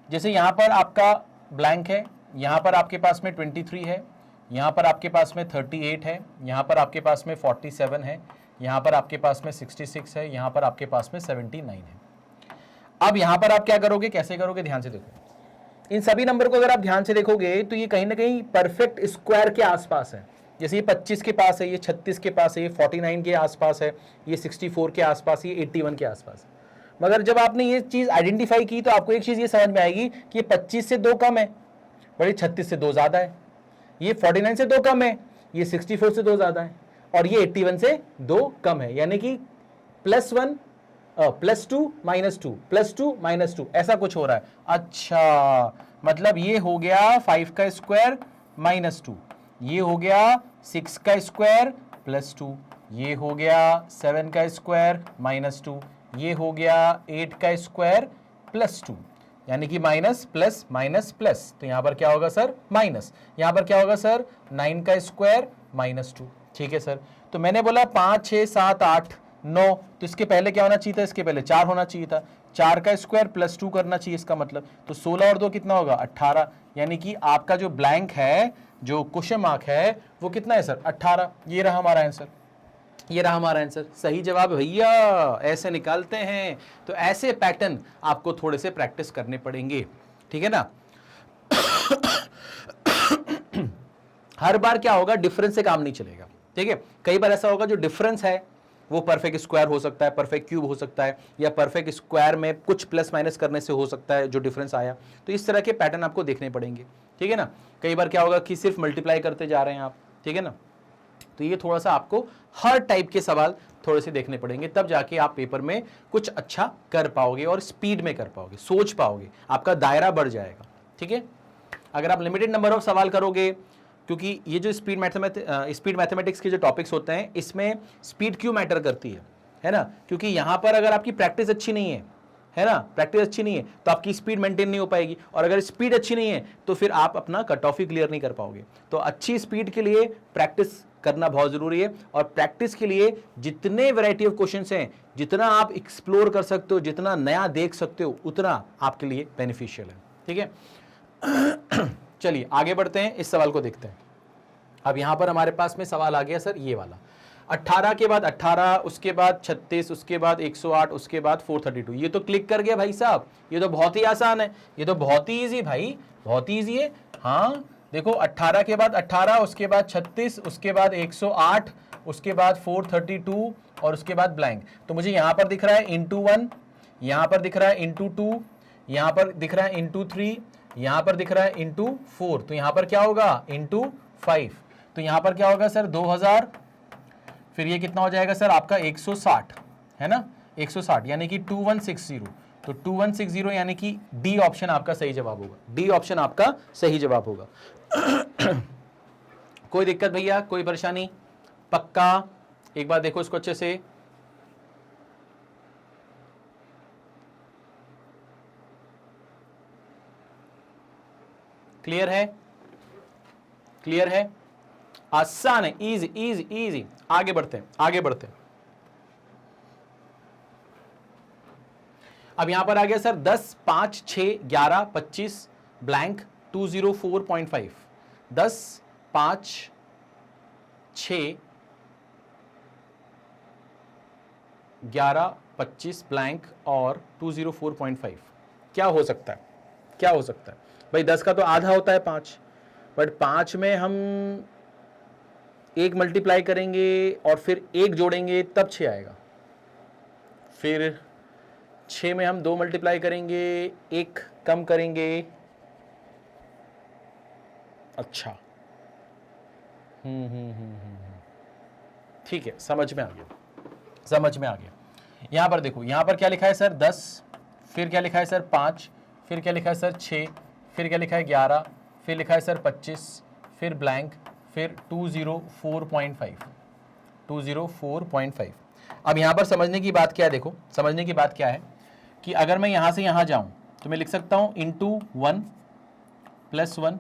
जैसे यहां पर आपका ब्लैंक है, यहां पर आपके पास में 23 है, यहां पर आपके पास में 38 है, यहां पर आपके पास में 47 है, यहां पर आपके पास में 66 है, यहां पर आपके पास में 79 है। अब यहां पर आप क्या करोगे, कैसे करोगे, ध्यान से देखो। इन सभी नंबर को अगर आप ध्यान से देखोगे तो ये कहीं ना कहीं परफेक्ट स्क्वायर के आसपास है। जैसे ये 25 के पास है, ये 36 के पास है, ये 49 के आसपास है, ये 64 के आसपास, ये 81 के आसपास है। मगर जब आपने ये चीज आइडेंटिफाई की तो आपको एक चीज ये समझ में आएगी कि 25 से 2 कम है, बड़ी 36 से 2 ज्यादा है, ये 49 से 2 कम है, ये 64 से 2 ज्यादा है, और ये 81 से 2 कम है। यानी कि +1 +2 -2 +2 -2 ऐसा कुछ हो रहा है। अच्छा, मतलब ये हो गया 5 का स्क्वायर -2, ये हो गया 6 का स्क्वायर +2, ये हो गया 7 का स्क्वायर -2, ये हो गया 8 का स्क्वायर +2, यानी कि माइनस प्लस माइनस प्लस। तो यहां पर क्या होगा सर? माइनस। यहां पर क्या होगा सर? 9 का स्क्वायर -2। ठीक है सर। तो मैंने बोला 5 6 7 8 9, तो इसके पहले क्या होना चाहिए था? इसके पहले 4 होना चाहिए था। 4 का स्क्वायर +2 करना चाहिए इसका मतलब। तो 16 और 2 कितना होगा? 18। यानी कि आपका जो ब्लैंक है, जो क्वेश्चन मार्क है, वो कितना है सर? 18। ये रहा हमारा आंसर, ये रहा हमारा आंसर। सही जवाब भैया, ऐसे निकालते हैं। तो ऐसे पैटर्न आपको थोड़े से प्रैक्टिस करने पड़ेंगे, ठीक है ना। हर बार क्या होगा? डिफरेंस से काम नहीं चलेगा, ठीक है। कई बार ऐसा होगा जो डिफरेंस है वो परफेक्ट स्क्वायर हो सकता है, परफेक्ट क्यूब हो सकता है, या परफेक्ट स्क्वायर में कुछ प्लस माइनस करने से हो सकता है जो डिफरेंस आया। तो इस तरह के पैटर्न आपको देखने पड़ेंगे, ठीक है ना। कई बार क्या होगा कि सिर्फ मल्टीप्लाई करते जा रहे हैं आप, ठीक है ना। तो ये थोड़ा सा आपको हर टाइप के सवाल थोड़े से देखने पड़ेंगे, तब जाके आप पेपर में कुछ अच्छा कर पाओगे और स्पीड में कर पाओगे, सोच पाओगे, आपका दायरा बढ़ जाएगा, ठीक है। अगर आप लिमिटेड नंबर ऑफ सवाल करोगे, क्योंकि ये जो स्पीड मैथमेटिक्स के जो टॉपिक्स होते हैं, इसमें स्पीड क्यों मैटर करती है ना। क्योंकि यहां पर अगर आपकी प्रैक्टिस अच्छी नहीं है ना, प्रैक्टिस अच्छी नहीं है तो आपकी स्पीड मेंटेन नहीं हो पाएगी, और अगर स्पीड अच्छी नहीं है तो फिर आप अपना कट ऑफ ही क्लियर नहीं कर पाओगे। तो अच्छी स्पीड के लिए प्रैक्टिस करना बहुत जरूरी है, और प्रैक्टिस के लिए जितने वैरायटी ऑफ क्वेश्चंस हैं, जितना आप एक्सप्लोर कर सकते हो, जितना नया देख सकते हो, उतना आपके लिए बेनिफिशियल है, ठीक है। चलिए आगे बढ़ते हैं, इस सवाल को देखते हैं। अब यहां पर हमारे पास में सवाल आ गया सर ये वाला, 18 के बाद 18, उसके बाद 36, उसके बाद 108, उसके बाद 432। ये तो क्लिक कर गया भाई साहब, ये तो बहुत ही आसान है, ये तो बहुत ही इजी भाई, बहुत ही इजी है। हाँ देखो, 18 के बाद 18, उसके बाद 36, उसके बाद 108, उसके बाद 432, और उसके बाद ब्लैंक। तो मुझे यहां पर दिख रहा है ×1, यहां पर दिख रहा है ×2, यहां पर दिख रहा है ×3, यहां पर दिख रहा है ×4। तो यहां पर क्या होगा? ×5। तो यहां पर क्या होगा सर? 2000। फिर ये कितना हो जाएगा सर? आपका 160, है ना, 160, यानी कि 2160। तो 2160 यानी कि डी ऑप्शन आपका सही जवाब होगा, डी ऑप्शन आपका सही जवाब होगा। कोई दिक्कत भैया, कोई परेशानी? पक्का? एक बार देखो इसको अच्छे से। क्लियर है? क्लियर है? आसान है, इजी इजी इजी। आगे बढ़ते हैं, आगे बढ़ते हैं। अब यहां पर आ गया सर 10 5 6 11 25 ब्लैंक 204.5। 10 5 6 11 25 ब्लैंक और 204.5। क्या हो सकता है? क्या हो सकता है भाई? 10 का तो आधा होता है 5, बट 5 में हम 1 मल्टीप्लाई करेंगे और फिर 1 जोड़ेंगे तब 6 आएगा। फिर 6 में हम 2 मल्टीप्लाई करेंगे, 1 कम करेंगे। अच्छा, ठीक है, समझ में आ गया, समझ में आ गया। यहां पर देखो, यहां पर क्या लिखा है सर? 10, फिर क्या लिखा है सर? 5, फिर क्या लिखा है सर? 6, फिर क्या लिखा है? 11, फिर लिखा है सर 25, फिर ब्लैंक, फिर 204.5। 204.5। अब यहां पर समझने की बात क्या है? देखो, समझने की बात क्या है कि अगर मैं यहां से यहां जाऊं तो मैं लिख सकता हूं ×1 + 1।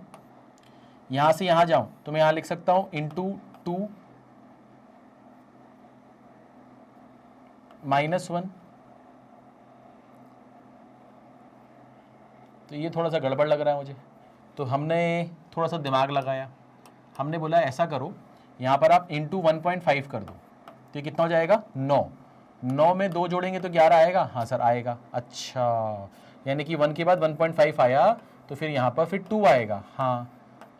यहां से यहां जाऊं तो मैं यहां लिख सकता हूं ×2 -1। तो ये थोड़ा सा गड़बड़ लग रहा है मुझे, तो हमने थोड़ा सा दिमाग लगाया, हमने बोला ऐसा करो, यहाँ पर आप ×1.5 कर दो, तो ये कितना हो जाएगा? 9। 9 में 2 जोड़ेंगे तो 11 आएगा। हाँ सर आएगा। अच्छा, यानी कि 1 के बाद 1.5 आया, तो फिर यहाँ पर फिर 2 आएगा। हाँ,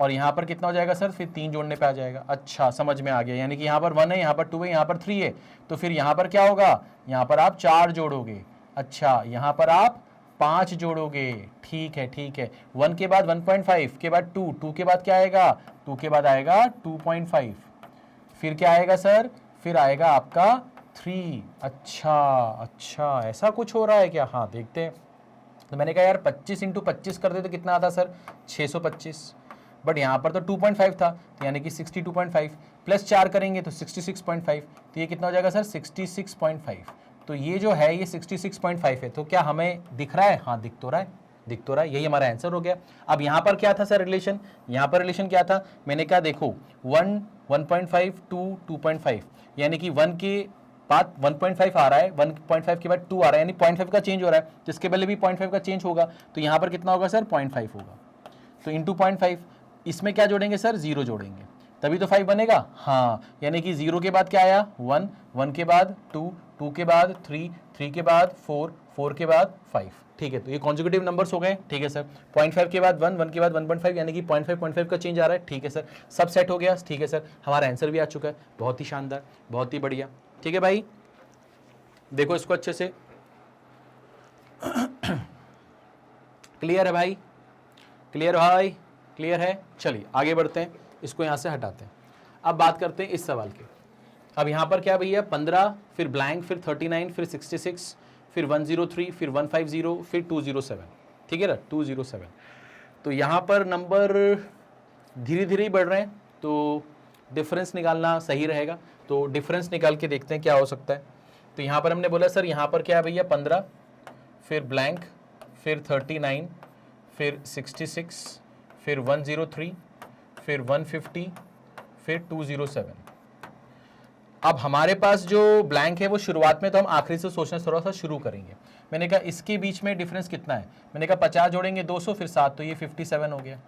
और यहाँ पर कितना हो जाएगा सर? फिर 3 जोड़ने पे आ जाएगा। अच्छा, समझ में आ गया। यानी कि यहाँ पर 1 है, यहाँ पर 2 है, यहाँ पर 3 है, तो फिर यहाँ पर क्या होगा? यहाँ पर आप 4 जोड़ोगे, अच्छा यहाँ पर आप 5 जोड़ोगे, ठीक है ठीक है। 1 के बाद 1.5 के बाद 2, 2 के बाद क्या आएगा, 2 के बाद आएगा 2.5, फिर क्या आएगा सर, फिर आएगा आपका 3। अच्छा अच्छा, ऐसा कुछ हो रहा है क्या, हाँ देखते हैं। तो मैंने कहा यार 25 इंटू 25 कर दे तो कितना आता सर, 625, बट यहाँ पर तो 2.5 था, तो यानी कि 62.5 प्लस 4 करेंगे तो 66.5, तो ये कितना हो जाएगा सर, 66.5। तो ये जो है ये 66.5 है। तो क्या हमें दिख रहा है, हाँ दिख तो रहा है, दिख तो रहा है, यही हमारा आंसर हो गया। अब यहाँ पर क्या था सर रिलेशन, यहाँ पर रिलेशन क्या था, मैंने कहा देखो 1 1.5 2 2.5, यानी कि 1 के बाद 1.5 आ रहा है, 1.5 के बाद 2 आ रहा है, यानी 0.5 का चेंज हो रहा है, जिसके पहले भी 0.5 का चेंज होगा, तो यहाँ पर कितना होगा सर, 0.5 होगा। तो इंटू 0.5, इसमें क्या जोड़ेंगे सर, 0 जोड़ेंगे, तभी तो 5 बनेगा, हाँ, यानी कि 0 के बाद क्या आया 1, 1 के बाद 2, 2 के बाद 3, 3 के बाद 4, 4 के बाद 5, ठीक है। तो ये कॉन्जिक्यूटिव नंबर्स हो गए, ठीक है सर। 0.5 के बाद 1, 1 के बाद 1.5, यानी कि 0.5 का चेंज आ रहा है, ठीक है सर, सब सेट हो गया, ठीक है सर, हमारा आंसर भी आ चुका है, बहुत ही शानदार, बहुत ही बढ़िया, ठीक है भाई। देखो इसको अच्छे से, क्लियर है भाई, क्लियर भाई, क्लियर है। चलिए आगे बढ़ते हैं, इसको यहां से हटाते हैं। अब बात करते हैं इस सवाल की। अब यहां पर क्या भैया, 15, फिर ब्लैंक, फिर 39, फिर 66, फिर 103, फिर 150, फिर 207, ठीक है ना, 207। तो यहां पर नंबर धीरे धीरे बढ़ रहे हैं, तो डिफरेंस निकालना सही रहेगा। तो डिफरेंस निकाल के देखते हैं क्या हो सकता है। तो यहाँ पर हमने बोला सर यहाँ पर क्या है भैया, 15, फिर ब्लैंक, फिर 39, फिर 66, फिर 103, फिर 150, फिर 207। अब हमारे पास जो ब्लैंक है वो शुरुआत में, तो हम आखिरी से सोचना थोड़ा सा शुरू करेंगे। मैंने कहा इसके बीच में डिफरेंस कितना है, मैंने कहा 50 जोड़ेंगे 200, फिर 7, तो ये 57 हो गया।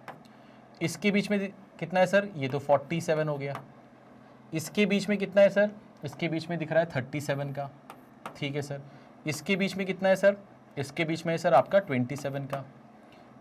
इसके बीच में कितना है सर, ये तो 47 हो गया। इसके बीच में कितना है सर, इसके बीच में दिख रहा है 37 का, ठीक है सर। इसके बीच में कितना है सर, इसके बीच में है सर आपका 27 का,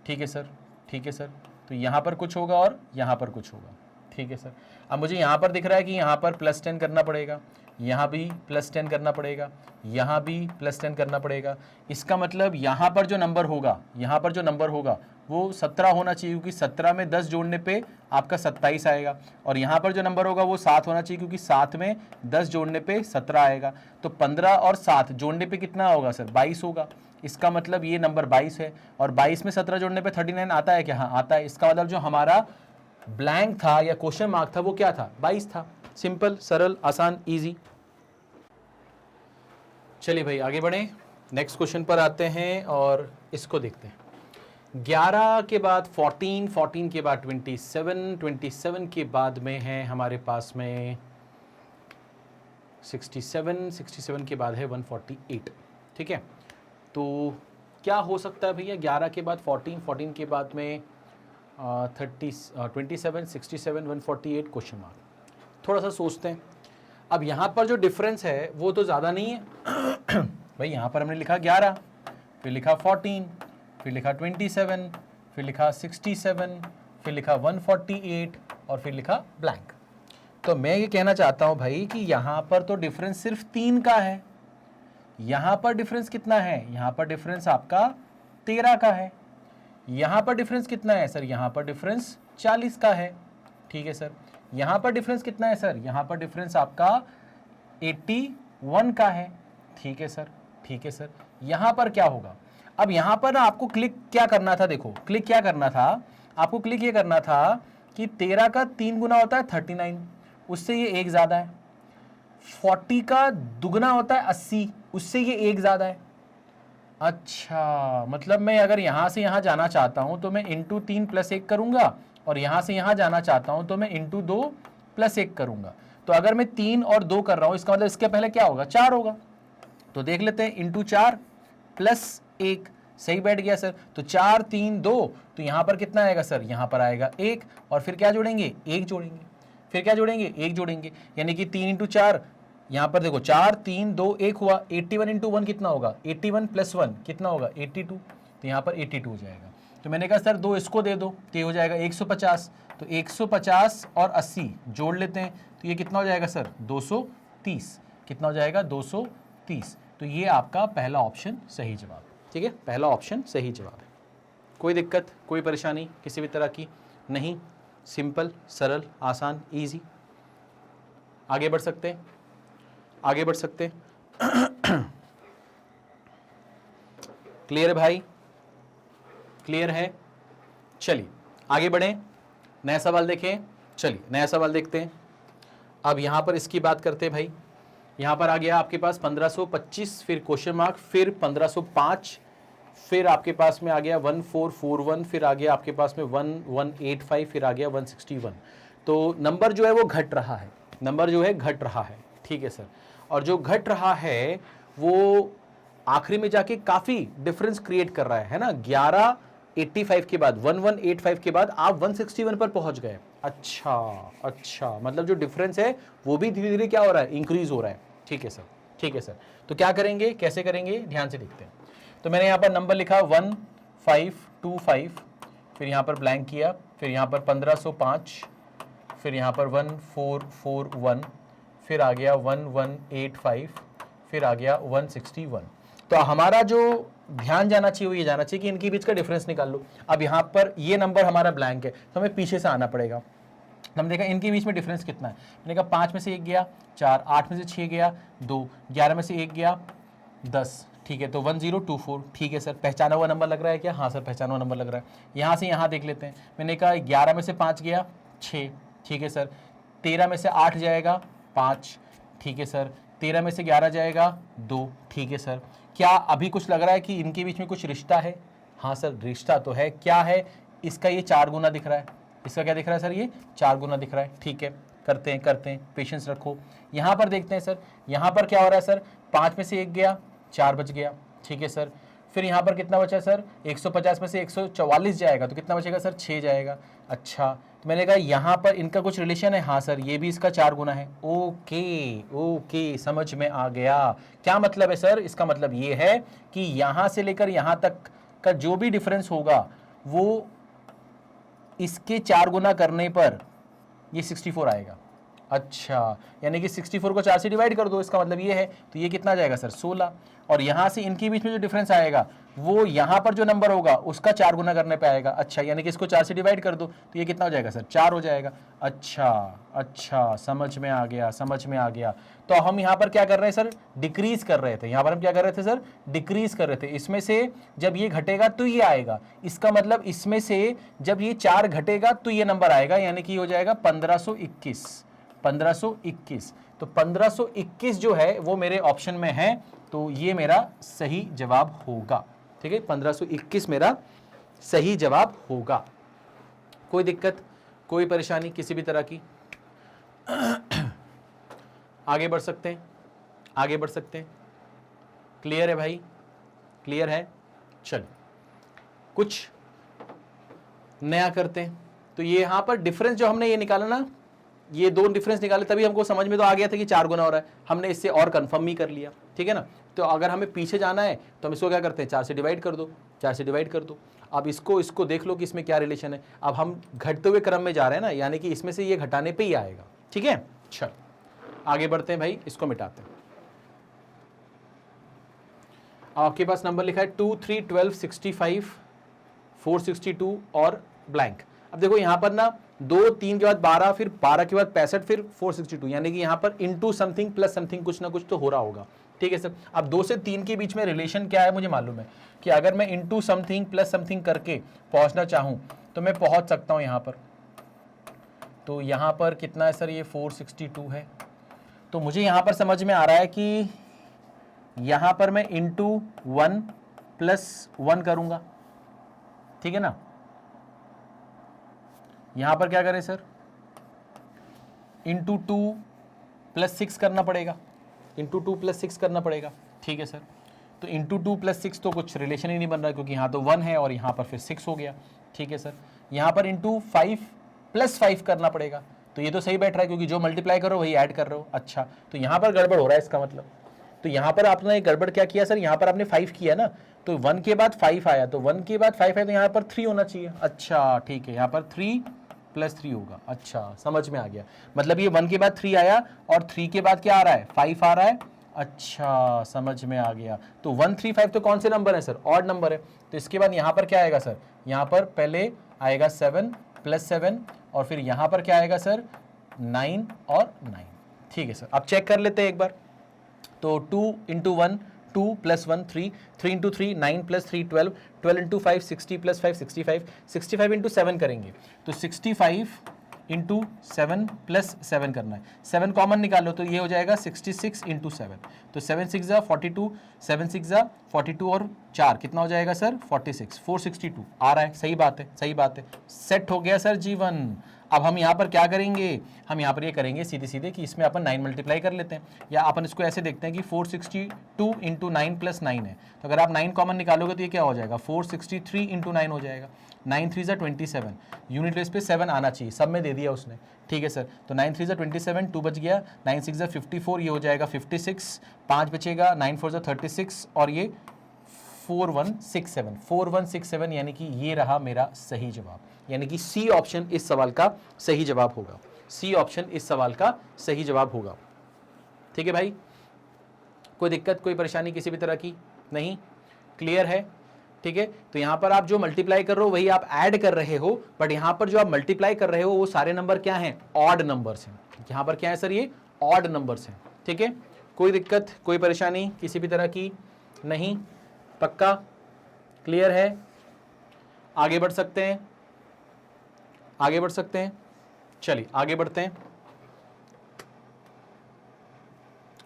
ठीक है सर, ठीक है सर। तो यहाँ पर कुछ होगा और यहाँ पर कुछ होगा, ठीक है सर। अब मुझे यहाँ पर दिख रहा है कि यहाँ पर +10 करना पड़ेगा, यहाँ भी +10 करना पड़ेगा, यहाँ भी +10 करना पड़ेगा। इसका मतलब यहाँ पर जो नंबर होगा, यहाँ पर जो नंबर होगा वो 17 होना चाहिए, क्योंकि 17 में 10 जोड़ने पे आपका 27 आएगा। और यहाँ पर जो नंबर होगा वो 7 होना चाहिए, क्योंकि 7 में 10 जोड़ने पे 17 आएगा। तो 15 और 7 जोड़ने पे कितना होगा सर, 22 होगा। इसका मतलब ये नंबर 22 है। और 22 में 17 जोड़ने पे 39 आता है क्या, हाँ आता है। इसका मतलब जो हमारा ब्लैंक था या क्वेश्चन मार्क था वो क्या था, 22 था। सिंपल, सरल, आसान, इजी। चलिए भाई आगे बढ़ें, नेक्स्ट क्वेश्चन पर आते हैं और इसको देखते हैं। 11 के बाद 14, 14 के बाद 27, 27 के बाद में है हमारे पास में 67, 67 के बाद है 148, ठीक है। तो क्या हो सकता है भैया, 11 के बाद 14, 14 के बाद में 27, 67, 148 क्वेश्चन मार्क। थोड़ा सा सोचते हैं। अब यहाँ पर जो डिफरेंस है वो तो ज़्यादा नहीं है भाई। यहाँ पर हमने लिखा 11, फिर लिखा 14, फिर लिखा 27, फिर लिखा 67, फिर लिखा 148 और फिर लिखा ब्लैंक। तो मैं ये कहना चाहता हूँ भाई कि यहाँ पर तो डिफरेंस सिर्फ 3 का है। यहाँ पर डिफरेंस कितना है, यहाँ पर डिफरेंस आपका 13 का है। यहाँ पर डिफरेंस कितना है सर, यहाँ पर डिफरेंस 40 का है, ठीक है सर। यहाँ पर डिफरेंस कितना है सर, यहाँ पर डिफरेंस आपका 81 का है, ठीक है सर, ठीक है सर। यहाँ पर क्या होगा, अब यहाँ पर ना आपको क्लिक क्या करना था, देखो क्लिक क्या करना था आपको, क्लिक ये करना था कि 13 का 3 गुना होता है 39, उससे ये 1 ज़्यादा है। 40 का दुगना होता है 80, उससे ये 1 ज़्यादा है। अच्छा, मतलब मैं अगर यहाँ से यहाँ जाना चाहता हूँ तो मैं इंटू 3 + 1 करूँगा, और यहाँ से यहाँ जाना चाहता हूँ तो मैं इंटू 2 + 1 करूँगा। तो अगर मैं 3 और 2 कर रहा हूँ, इसका मतलब इसके पहले क्या होगा, 4 होगा। तो देख लेते हैं, इंटू 4 + 1, सही बैठ गया सर। तो 4 3 2, तो यहाँ पर कितना आएगा सर, यहाँ पर आएगा 1, और फिर क्या जोड़ेंगे, 1 जोड़ेंगे, फिर क्या जोड़ेंगे, 1 जोड़ेंगे, यानी कि 3 × 4, यहाँ पर देखो 4 3 2 1 हुआ। 81 × 1 कितना होगा, 81 + 1 कितना होगा, 82, तो यहाँ पर 82 हो जाएगा। तो मैंने कहा सर 2 इसको दे दो, तो ये हो जाएगा 150। तो 150 और 80 जोड़ लेते हैं, तो ये कितना हो जाएगा सर, 230। कितना हो जाएगा, 230। तो ये आपका पहला ऑप्शन सही जवाब, ठीक है, पहला ऑप्शन सही जवाब है। कोई दिक्कत, कोई परेशानी किसी भी तरह की नहीं, सिंपल, सरल, आसान, इजी। आगे बढ़ सकते हैं, आगे बढ़ सकते हैं। क्लियर है भाई, क्लियर है? चलिए आगे बढ़ें, नया सवाल देखें। चलिए नया सवाल देखते हैं। अब यहां पर इसकी बात करते हैं भाई। यहां पर आ गया आपके पास 1525, फिर क्वेश्चन मार्क, फिर 1505, फिर आपके पास में आ गया 1441, फिर आ गया आपके पास में 1185, फिर आ गया 161। तो नंबर जो है वो घट रहा है, नंबर जो है घट रहा है, ठीक है सर। और जो घट रहा है वो आखिरी में जाके काफी डिफरेंस क्रिएट कर रहा है ना। 1185 के बाद 1185 के बाद आप 161 पर पहुंच गए। अच्छा अच्छा, मतलब जो डिफरेंस है वो भी धीरे धीरे क्या हो रहा है, इंक्रीज हो रहा है। ठीक है सर, ठीक है सर। तो क्या करेंगे, कैसे करेंगे, ध्यान से देखते हैं। तो मैंने यहाँ पर नंबर लिखा 1525, फिर यहाँ पर ब्लैंक किया, फिर यहाँ पर 1505, फिर यहाँ पर 1441, फिर आ गया 1185, फिर आ गया 161। तो हमारा जो ध्यान जाना चाहिए वो ये जाना चाहिए कि इनके बीच का डिफरेंस निकाल लो। अब यहाँ पर ये नंबर हमारा ब्लैंक है तो हमें पीछे से आना पड़ेगा। हमने देखा इनके बीच में डिफरेंस कितना है, मैंने कहा 5 में से 1 गया 4, 8 में से 6 गया 2, 11 में से 1 गया 10, ठीक है। तो 1024, ठीक है सर। पहचाना हुआ नंबर लग रहा है क्या? हाँ सर पहचाना हुआ नंबर लग रहा है। यहाँ से यहाँ देख लेते हैं, मैंने कहा 11 में से 5 गया 6, ठीक है सर। 13 में से 8 जाएगा 5, ठीक है सर। 13 में से 11 जाएगा 2, ठीक है सर। क्या अभी कुछ लग रहा है कि इनके बीच में कुछ रिश्ता है? हाँ सर रिश्ता तो है। क्या है? इसका ये 4 गुना दिख रहा है। इसका क्या दिख रहा है सर? ये 4 गुना दिख रहा है। ठीक है, करते हैं करते हैं, पेशेंस रखो। यहाँ पर देखते हैं सर, यहाँ पर क्या हो रहा है सर? 5 में से 1 गया 4 बच गया, ठीक है सर। फिर यहाँ पर कितना बचा सर? 150 में से 144 जाएगा तो कितना बचेगा सर? 6 जाएगा। अच्छा, तो मैंने कहा यहाँ पर इनका कुछ रिलेशन है। हाँ सर, ये भी इसका 4 गुना है। ओके ओके, समझ में आ गया। क्या मतलब है सर? इसका मतलब ये है कि यहाँ से लेकर यहाँ तक का जो भी डिफरेंस होगा वो इसके 4 गुना करने पर ये 64 आएगा। अच्छा, यानी कि 64 को 4 से डिवाइड कर दो, इसका मतलब ये है। तो ये कितना जाएगा सर? 16। और यहाँ से इनके बीच में जो डिफरेंस आएगा वो यहाँ पर जो नंबर होगा उसका 4 गुना करने पे आएगा। अच्छा, यानी कि इसको 4 से डिवाइड कर दो तो ये कितना हो जाएगा सर? 4 हो जाएगा। अच्छा अच्छा, समझ में आ गया, समझ में आ गया। तो हम यहाँ पर क्या कर रहे हैं सर? डिक्रीज कर रहे थे। यहाँ पर हम क्या कर रहे थे सर? डिक्रीज कर रहे थे। इसमें से जब ये घटेगा तो ये आएगा, इसका मतलब इसमें से जब ये 4 घटेगा तो ये नंबर आएगा, यानी कि हो जाएगा 1521। 1521, तो 1521 जो है वो मेरे ऑप्शन में है, तो ये मेरा सही जवाब होगा। ठीक है, 1521 मेरा सही जवाब होगा। कोई दिक्कत, कोई परेशानी किसी भी तरह की? आगे बढ़ सकते हैं, आगे बढ़ सकते हैं। क्लियर है भाई? क्लियर है? चलो कुछ नया करते हैं। तो ये यहां पर डिफरेंस जो हमने ये निकाला ना, ये 2 डिफरेंस निकाले तभी हमको समझ में तो आ गया था कि 4 गुना हो रहा है। हमने इससे और कंफर्म भी कर लिया, ठीक है ना। तो अगर हमें पीछे जाना है तो हम इसको क्या करते हैं? 4 से डिवाइड कर दो, 4 से डिवाइड कर दो। अब इसको देख लो कि इसमें क्या रिलेशन है। अब हम घटते हुए क्रम में जा रहे हैं ना, यानी कि इसमें से ये घटाने पे ही आएगा। ठीक है, चल आगे बढ़ते हैं भाई, इसको मिटाते हैं। आपके पास नंबर लिखा है 2, 3, 12, 65, 462 और ब्लैंक। अब देखो यहाँ पर ना 2, 3 के बाद 12, फिर 12 के बाद 65, फिर 462, यानी कि यहाँ पर इनटू समथिंग प्लस समथिंग कुछ ना कुछ तो हो रहा होगा। ठीक है सर। अब 2 से 3 के बीच में रिलेशन क्या है मुझे मालूम है कि अगर मैं इनटू समथिंग प्लस समथिंग करके पहुंचना चाहूं तो मैं पहुंच सकता हूं यहाँ पर। तो यहाँ पर कितना है सर? ये 462 है। तो मुझे यहाँ पर समझ में आ रहा है कि यहाँ पर मैं इंटू 1 प्लस 1 करूंगा, ठीक है ना। यहां पर क्या करें सर? इंटू 2 प्लस 6 करना पड़ेगा, इंटू 2 प्लस 6 करना पड़ेगा, ठीक है सर। तो इंटू 2 प्लस 6 तो कुछ रिलेशन ही नहीं बन रहा क्योंकि यहाँ तो 1 है और यहाँ पर फिर 6 हो गया, ठीक है सर। यहाँ पर इंटू 5 प्लस 5 करना पड़ेगा, तो ये तो सही बैठ रहा है क्योंकि जो मल्टीप्लाई करो वही ऐड कर रहे हो। अच्छा, तो यहाँ पर गड़बड़ हो रहा है इसका मतलब। तो यहाँ पर आपने गड़बड़ क्या किया सर? यहाँ पर आपने 5 किया ना, तो 1 के बाद 5 आया, तो 1 के बाद 5 आया तो यहाँ पर 3 होना चाहिए। अच्छा ठीक है, यहाँ पर 3 प्लस 3 होगा। अच्छा, समझ में आ गया। मतलब ये 1 के बाद 3 आया और 3 के बाद क्या आ रहा है? 5 आ रहा है अच्छा, समझ में आ गया। तो 135 तो कौन से नंबर है सर? ऑड नंबर है। तो इसके बाद यहाँ पर क्या आएगा सर? यहाँ पर पहले आएगा 7 + 7 और फिर यहाँ पर क्या आएगा सर? 9 और 9। ठीक है सर, अब चेक कर लेते हैं एक बार। तो 2 × 1 2 + 1 3 3 × 3 9 + 3 12 12 × 5 60 + 5 65 65 × 7 करेंगे तो 65 × 7 + 7 करना है। 7 कॉमन निकालो तो ये हो जाएगा 66 × 7। तो 7 6 ज़ा 42, 7 6 ज़ा 42 और 4 कितना हो जाएगा सर? 46, 462 आ रहा है। सही बात है, सही बात है। सेट हो गया सर जीवन। अब हम यहाँ पर क्या करेंगे? हम यहाँ पर ये करेंगे सीधे सीधे कि इसमें अपन 9 मल्टीप्लाई कर लेते हैं, या अपन इसको ऐसे देखते हैं कि 462 × 9 + 9 है। तो अगर आप 9 कॉमन निकालोगे तो ये क्या हो जाएगा? 463 × 9 हो जाएगा। 9 3 ज़ा 27, यूनिट प्लेस पे 7 आना चाहिए, सब में दे दिया उसने। ठीक है सर, तो 9 3 ज़ा 27, 2 बच गया, 9 6 ज़ा 54, ये हो जाएगा 56, 5 बचेगा, 9 4 ज़ा 36 और ये 4167 यानी कि ये रहा मेरा सही जवाब। यानी कि सी ऑप्शन इस सवाल का सही जवाब होगा। सी ऑप्शन इस सवाल का सही जवाब होगा। ठीक है भाई, कोई दिक्कत, कोई परेशानी किसी भी तरह की नहीं? क्लियर है? ठीक है, तो यहां पर आप जो मल्टीप्लाई कर रहे हो वही आप ऐड कर रहे हो, बट यहां पर जो आप मल्टीप्लाई कर रहे हो वो सारे नंबर क्या हैं? ऑड नंबर्स हैं। यहां पर क्या है सर? ये ऑड नंबर्स हैं। ठीक है, कोई दिक्कत, कोई परेशानी किसी भी तरह की नहीं? पक्का क्लियर है? आगे बढ़ सकते हैं, आगे बढ़ सकते हैं। चलिए आगे बढ़ते हैं।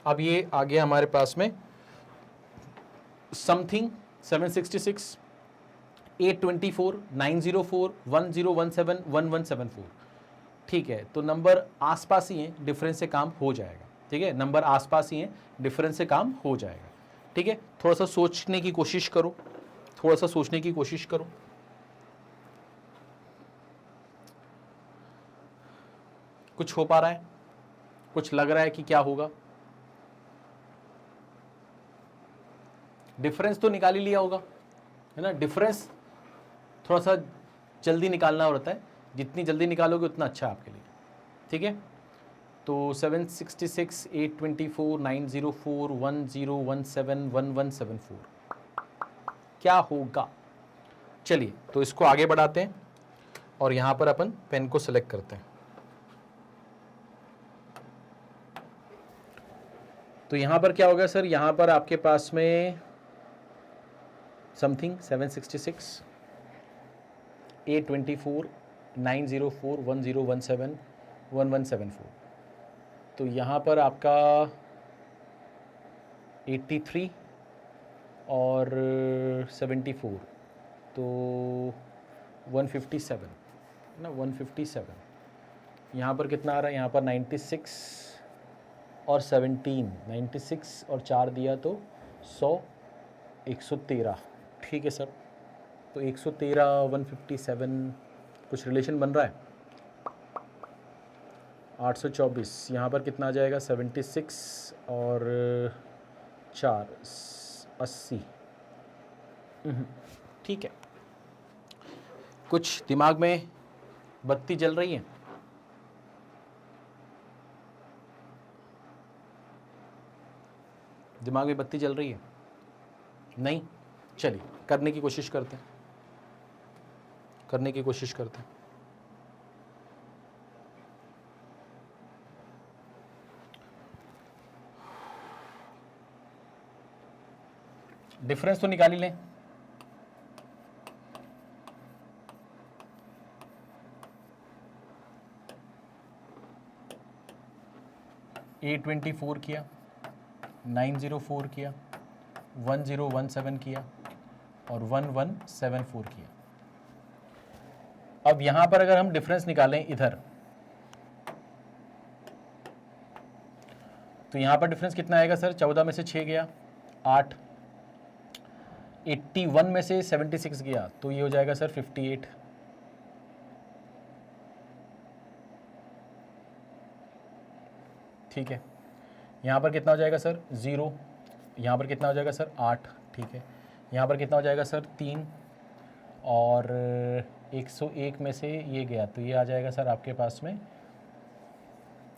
अब ये आ गया हमारे पास में समथिंग 766 824 904 1017 1174। ठीक है, तो नंबर आसपास ही हैं, डिफरेंस से काम हो जाएगा। ठीक है, नंबर आसपास ही हैं, डिफरेंस से काम हो जाएगा। ठीक है, थोड़ा सा सोचने की कोशिश करो, थोड़ा सा सोचने की कोशिश करो। कुछ हो पा रहा है? कुछ लग रहा है कि क्या होगा? डिफरेंस तो निकाल ही लिया होगा, है ना? डिफरेंस थोड़ा सा जल्दी निकालना होता है, जितनी जल्दी निकालोगे उतना अच्छा है आपके लिए। ठीक है, तो 766 824 904 1017 1174 क्या होगा? चलिए तो इसको आगे बढ़ाते हैं और यहां पर अपन पेन को सिलेक्ट करते हैं। तो यहां पर क्या होगा सर? यहां पर आपके पास में समथिंग 766 824 904 1017 1174। तो यहाँ पर आपका 83 और 74 तो 157 ना, 157। यहाँ पर कितना आ रहा है? यहाँ पर 96 और 17, 96 और 4 दिया तो 100, 113। ठीक है सर, तो 113 157 कुछ रिलेशन बन रहा है। 824 यहाँ पर कितना आ जाएगा? 76 और 4 80। ठीक है, कुछ दिमाग में बत्ती जल रही है? दिमाग में बत्ती जल रही है? नहीं? चलिए करने की कोशिश करते हैं, करने की कोशिश करते हैं। डिफरेंस तो निकाल ही लें। A24 किया, 904 किया, 1017 किया और 1174 किया। अब यहां पर अगर हम डिफरेंस निकालें इधर, तो यहां पर डिफरेंस कितना आएगा सर? 14 में से 6 गया 8, 81 में से 76 गया तो ये हो जाएगा सर 58। ठीक है, यहाँ पर कितना हो जाएगा सर? 0। यहाँ पर कितना हो जाएगा सर? 8। ठीक है, यहाँ पर कितना हो जाएगा सर? 3 और 101 में से ये गया तो ये आ जाएगा सर आपके पास में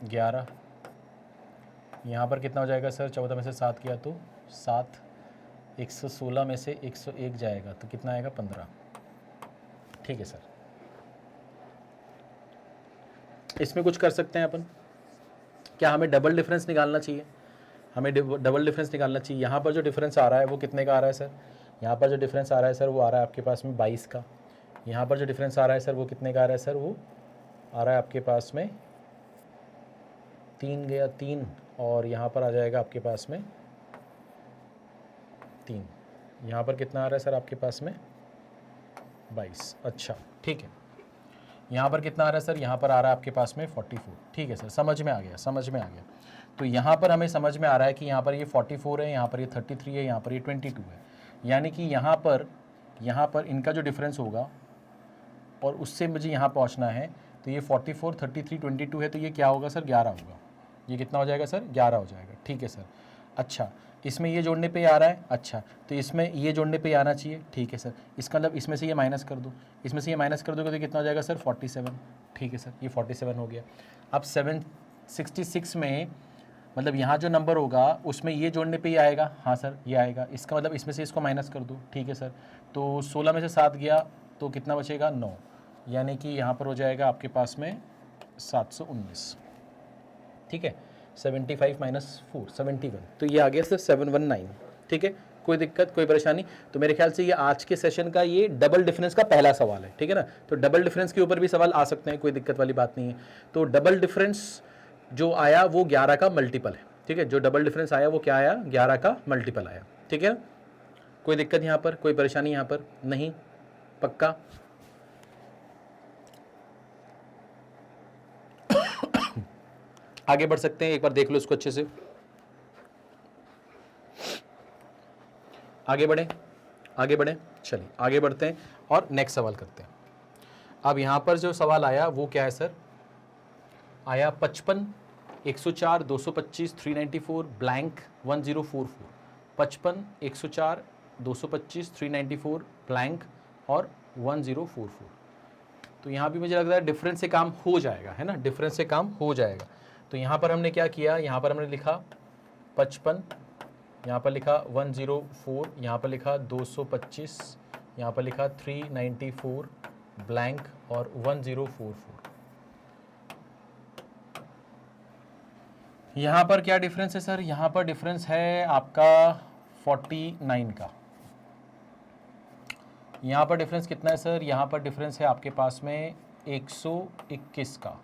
11। यहाँ पर कितना हो जाएगा सर, 14 में से 7 किया तो 7, 116 में से 101 जाएगा तो कितना आएगा 15। ठीक है सर, इसमें कुछ कर सकते हैं अपन। क्या हमें डबल डिफरेंस निकालना चाहिए? हमें डबल डिफरेंस निकालना चाहिए। यहाँ पर जो डिफरेंस आ रहा है वो कितने का आ रहा है सर? यहाँ पर जो डिफरेंस आ रहा है सर वो आ रहा है आपके पास में 22 का। यहाँ पर जो डिफरेंस आ रहा है सर वो कितने का आ रहा है सर? वो आ रहा है आपके पास में 3 गया 3, और यहाँ पर आ जाएगा आपके पास में 3। यहाँ पर कितना आ रहा है सर आपके पास में? 22। अच्छा ठीक है, यहाँ पर कितना आ रहा है सर? यहाँ पर आ रहा है आपके पास में 44। ठीक है सर, समझ में आ गया, समझ में आ गया। तो यहाँ पर हमें समझ में आ रहा है कि यहाँ पर ये 44 है, यहाँ पर ये 33 है, यहाँ पर ये 22 है। यानी कि यहाँ पर इनका जो डिफरेंस होगा और उससे मुझे यहाँ पहुँचना है, तो ये 44, 33, 22 है, तो ये क्या होगा सर? 11 होगा। ये कितना हो जाएगा सर? 11 हो जाएगा। ठीक है सर। अच्छा, इसमें ये जोड़ने पे आ रहा है, अच्छा तो इसमें ये जोड़ने पे आना चाहिए। ठीक है सर, इसका मतलब इसमें से ये माइनस कर दो, इसमें से ये माइनस कर दोगे तो कितना हो जाएगा सर? 47। ठीक है सर, ये 47 हो गया। अब 766 में मतलब यहाँ जो नंबर होगा उसमें ये जोड़ने पे ही आएगा। हाँ सर, ये आएगा। इसका मतलब इसमें से इसको माइनस कर दो। ठीक है सर, तो 16 में से 7 गया तो कितना बचेगा? 9, यानी कि यहाँ पर हो जाएगा आपके पास में 719। ठीक है, 75 माइनस 4 71, तो ये आ गया सर 719। ठीक है, कोई दिक्कत, कोई परेशानी? तो मेरे ख्याल से ये आज के सेशन का ये डबल डिफरेंस का पहला सवाल है। ठीक है ना, तो डबल डिफरेंस के ऊपर भी सवाल आ सकते हैं, कोई दिक्कत वाली बात नहीं है। तो डबल डिफरेंस जो आया वो 11 का मल्टीपल है। ठीक है, जो डबल डिफरेंस आया वो क्या आया? 11 का मल्टीपल आया। ठीक है, कोई दिक्कत यहाँ पर, कोई परेशानी यहाँ पर नहीं? पक्का? आगे बढ़ सकते हैं, एक बार देख लो इसको अच्छे से। आगे बढ़े, आगे बढ़े, चलिए आगे बढ़ते हैं और नेक्स्ट सवाल करते हैं। अब यहाँ पर जो सवाल आया वो क्या है सर? आया 55, 104, 225, 394 ब्लैंक 1044। 55, 104, 225, 394 ब्लैंक और 1044। तो यहाँ भी मुझे लग रहा है डिफरेंस से काम हो जाएगा, है ना, डिफरेंस से काम हो जाएगा। तो यहाँ पर हमने क्या किया? यहाँ पर हमने लिखा 55, यहाँ पर लिखा 104, यहाँ पर लिखा 225, यहाँ पर लिखा 394 ब्लैंक और 1044। यहाँ पर क्या डिफरेंस है सर? यहाँ पर डिफरेंस है आपका 49 का। यहाँ पर डिफरेंस कितना है सर? यहाँ पर डिफरेंस है आपके पास में 121 का।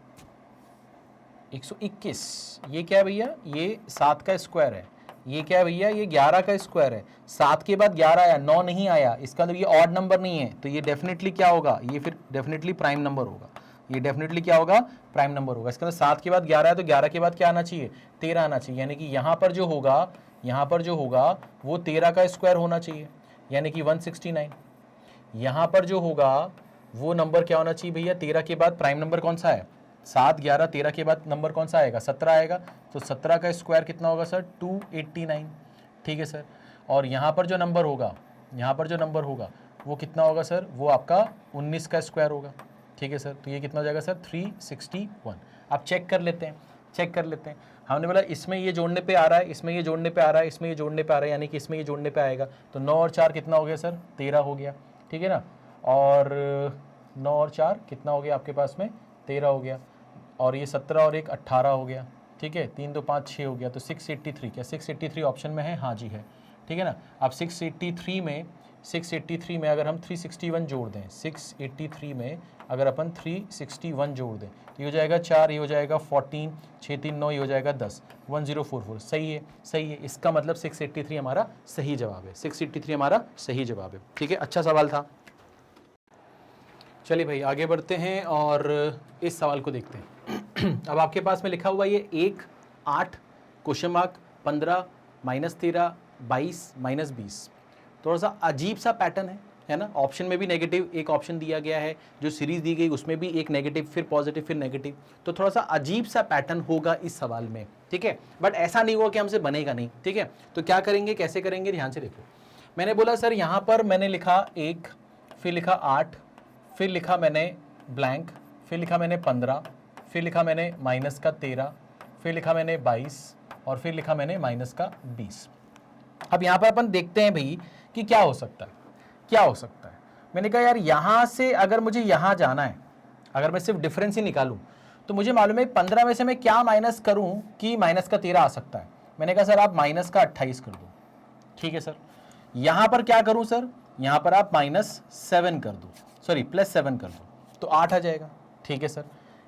121, ये क्या है भैया? ये 7 का स्क्वायर है। ये क्या है भैया? ये 11 का स्क्वायर है। 7 के बाद 11 आया, 9 नहीं आया, इसका मतलब ये ऑड नंबर नहीं है, तो ये डेफिनेटली क्या होगा? ये फिर डेफिनेटली प्राइम नंबर होगा। ये डेफिनेटली क्या होगा? प्राइम नंबर होगा। इसका मतलब 7 के बाद 11 है तो 11 के बाद क्या आना चाहिए? 13 आना चाहिए। यानी कि यहाँ पर जो होगा वो 13 का स्क्वायर होना चाहिए, यानी कि 169। यहाँ पर जो होगा वो नंबर क्या होना चाहिए भैया? 13 के बाद प्राइम नंबर कौन सा है? 7, 11, 13 के बाद नंबर कौन सा आएगा? 17 आएगा। तो 17 का स्क्वायर कितना होगा सर? 289। ठीक है सर, और यहाँ पर जो नंबर होगा वो कितना होगा सर? वो आपका 19 का स्क्वायर होगा। ठीक है सर, तो ये कितना हो जाएगा सर? 361। आप चेक कर लेते हैं। हमने बोला इसमें ये जोड़ने पे आ रहा है, इसमें ये जोड़ने पे आ रहा है, इसमें ये जोड़ने पे आ रहा है, यानी कि इसमें ये जोड़ने पे आएगा। तो 9 और 4 कितना हो गया सर? 13 हो गया। ठीक है ना, और 9 और 4 कितना हो गया आपके पास में? 13 हो गया। और ये 17 और 1 18 हो गया। ठीक है, 3 2 5 6 हो गया। तो 683, क्या 683 ऑप्शन में है? हाँ जी है। ठीक है ना, अब 683 में अगर हम 361 जोड़ दें, 683 में अगर अपन 361 जोड़ दें तो ये हो जाएगा 4, ये हो जाएगा 14, 6 3 9, ये हो जाएगा 10, 1044। सही है। इसका मतलब 683 हमारा सही जवाब है। 683 हमारा सही जवाब है। ठीक है, अच्छा सवाल था। चलिए भाई आगे बढ़ते हैं और इस सवाल को देखते हैं। अब आपके पास में लिखा हुआ ये 1, 8, क्वेश्चन मार्क 15, -13, 22, -20। थोड़ा सा अजीब सा पैटर्न है ना। ऑप्शन में भी नेगेटिव एक ऑप्शन दिया गया है, जो सीरीज दी गई उसमें भी एक नेगेटिव, फिर पॉजिटिव, फिर नेगेटिव। तो थोड़ा सा अजीब सा पैटर्न होगा इस सवाल में। ठीक है, बट ऐसा नहीं होगा कि हमसे बनेगा नहीं। ठीक है, तो क्या करेंगे, कैसे करेंगे, ध्यान से देखो। मैंने बोला सर यहाँ पर मैंने लिखा 1, फिर लिखा 8, फिर लिखा मैंने ब्लैंक, फिर लिखा मैंने 15, फिर लिखा मैंने -13, फिर लिखा मैंने 22, और फिर लिखा मैंने माइनस का 20। अब यहाँ पर अपन देखते हैं भाई कि क्या हो सकता है, क्या हो सकता है। मैंने कहा यार यहाँ से अगर मुझे यहाँ जाना है, अगर मैं सिर्फ डिफरेंस ही निकालूं तो मुझे मालूम है 15 में से मैं क्या माइनस करूं कि माइनस का 13 आ सकता है। मैंने कहा सर आप माइनस का 28 कर दो, ठीक है सर। यहां पर क्या करूं सर, यहां पर आप -7 कर दो, सॉरी +7 कर दो, तो 8 आ जाएगा, ठीक है सर।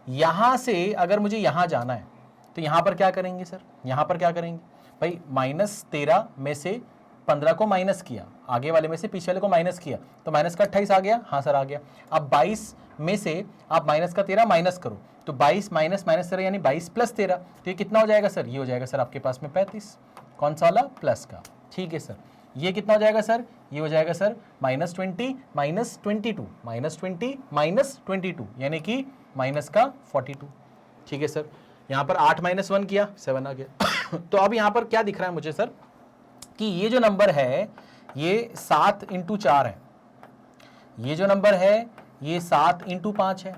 यहां से अगर मुझे यहां जाना है तो यहां पर क्या करेंगे सर, यहां पर क्या करेंगे भाई, -13 में से 15 को माइनस किया, आगे वाले में से पीछे वाले को माइनस किया, तो माइनस का 28 आ गया, हाँ सर आ गया। अब 22 में से आप माइनस का 13 माइनस करो, तो 22 माइनस -13 यानी 22 + 13, तो ये कितना हो जाएगा सर, ये हो जाएगा सर आपके पास में 35, कौन सा वाला, प्लस का, ठीक है सर। ये कितना हो जाएगा सर, ये हो जाएगा सर -20 -22 -20 -22 यानी कि माइनस का 42, ठीक है सर। यहाँ पर 8 - 1 किया, 7 आ गया। तो अब यहाँ पर क्या दिख रहा है मुझे सर कि ये जो नंबर है ये 7 × 4 है, ये जो नंबर है ये 7 × 5 है,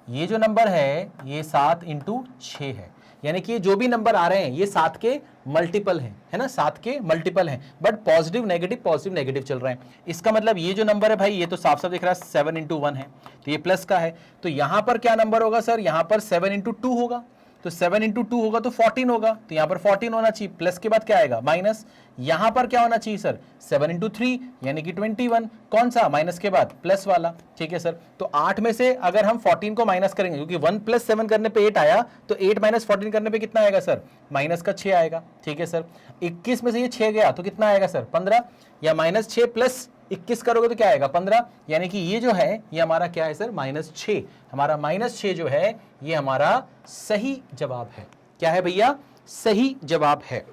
ये जो नंबर है ये 7 × 6 है, यानी कि जो भी नंबर आ रहे हैं ये 7 के मल्टीपल हैं, है ना, 7 के मल्टीपल हैं, बट पॉजिटिव नेगेटिव चल रहे हैं। इसका मतलब ये जो नंबर है भाई ये तो साफ साफ दिख रहा है 7 × 1 है, तो ये प्लस का है। तो यहां पर क्या नंबर होगा सर, यहां पर 7 × 2 होगा, तो 7 × 2 होगा तो 14 होगा, तो यहां पर 14 होना चाहिए, प्लस के बाद क्या आएगा माइनस। यहां पर क्या होना चाहिए सर, 7 × 3 यानी कि 21, कौन सा, माइनस के बाद प्लस वाला, ठीक है सर। तो 8 में से अगर हम 14 को माइनस करेंगे, क्योंकि 1 + 7 करने पे 8 आया, तो 8 - 14 करने पे कितना आएगा सर, माइनस का 6 आएगा, ठीक है सर। 21 में से ये 6 गया तो कितना आएगा सर, 15, या -6 + 21 करोगे तो क्या आएगा 15, यानी कि ये जो है ये हमारा क्या है सर, -6। हमारा -6 जो है ये हमारा सही जवाब है। क्या है भैया, सही जवाब है।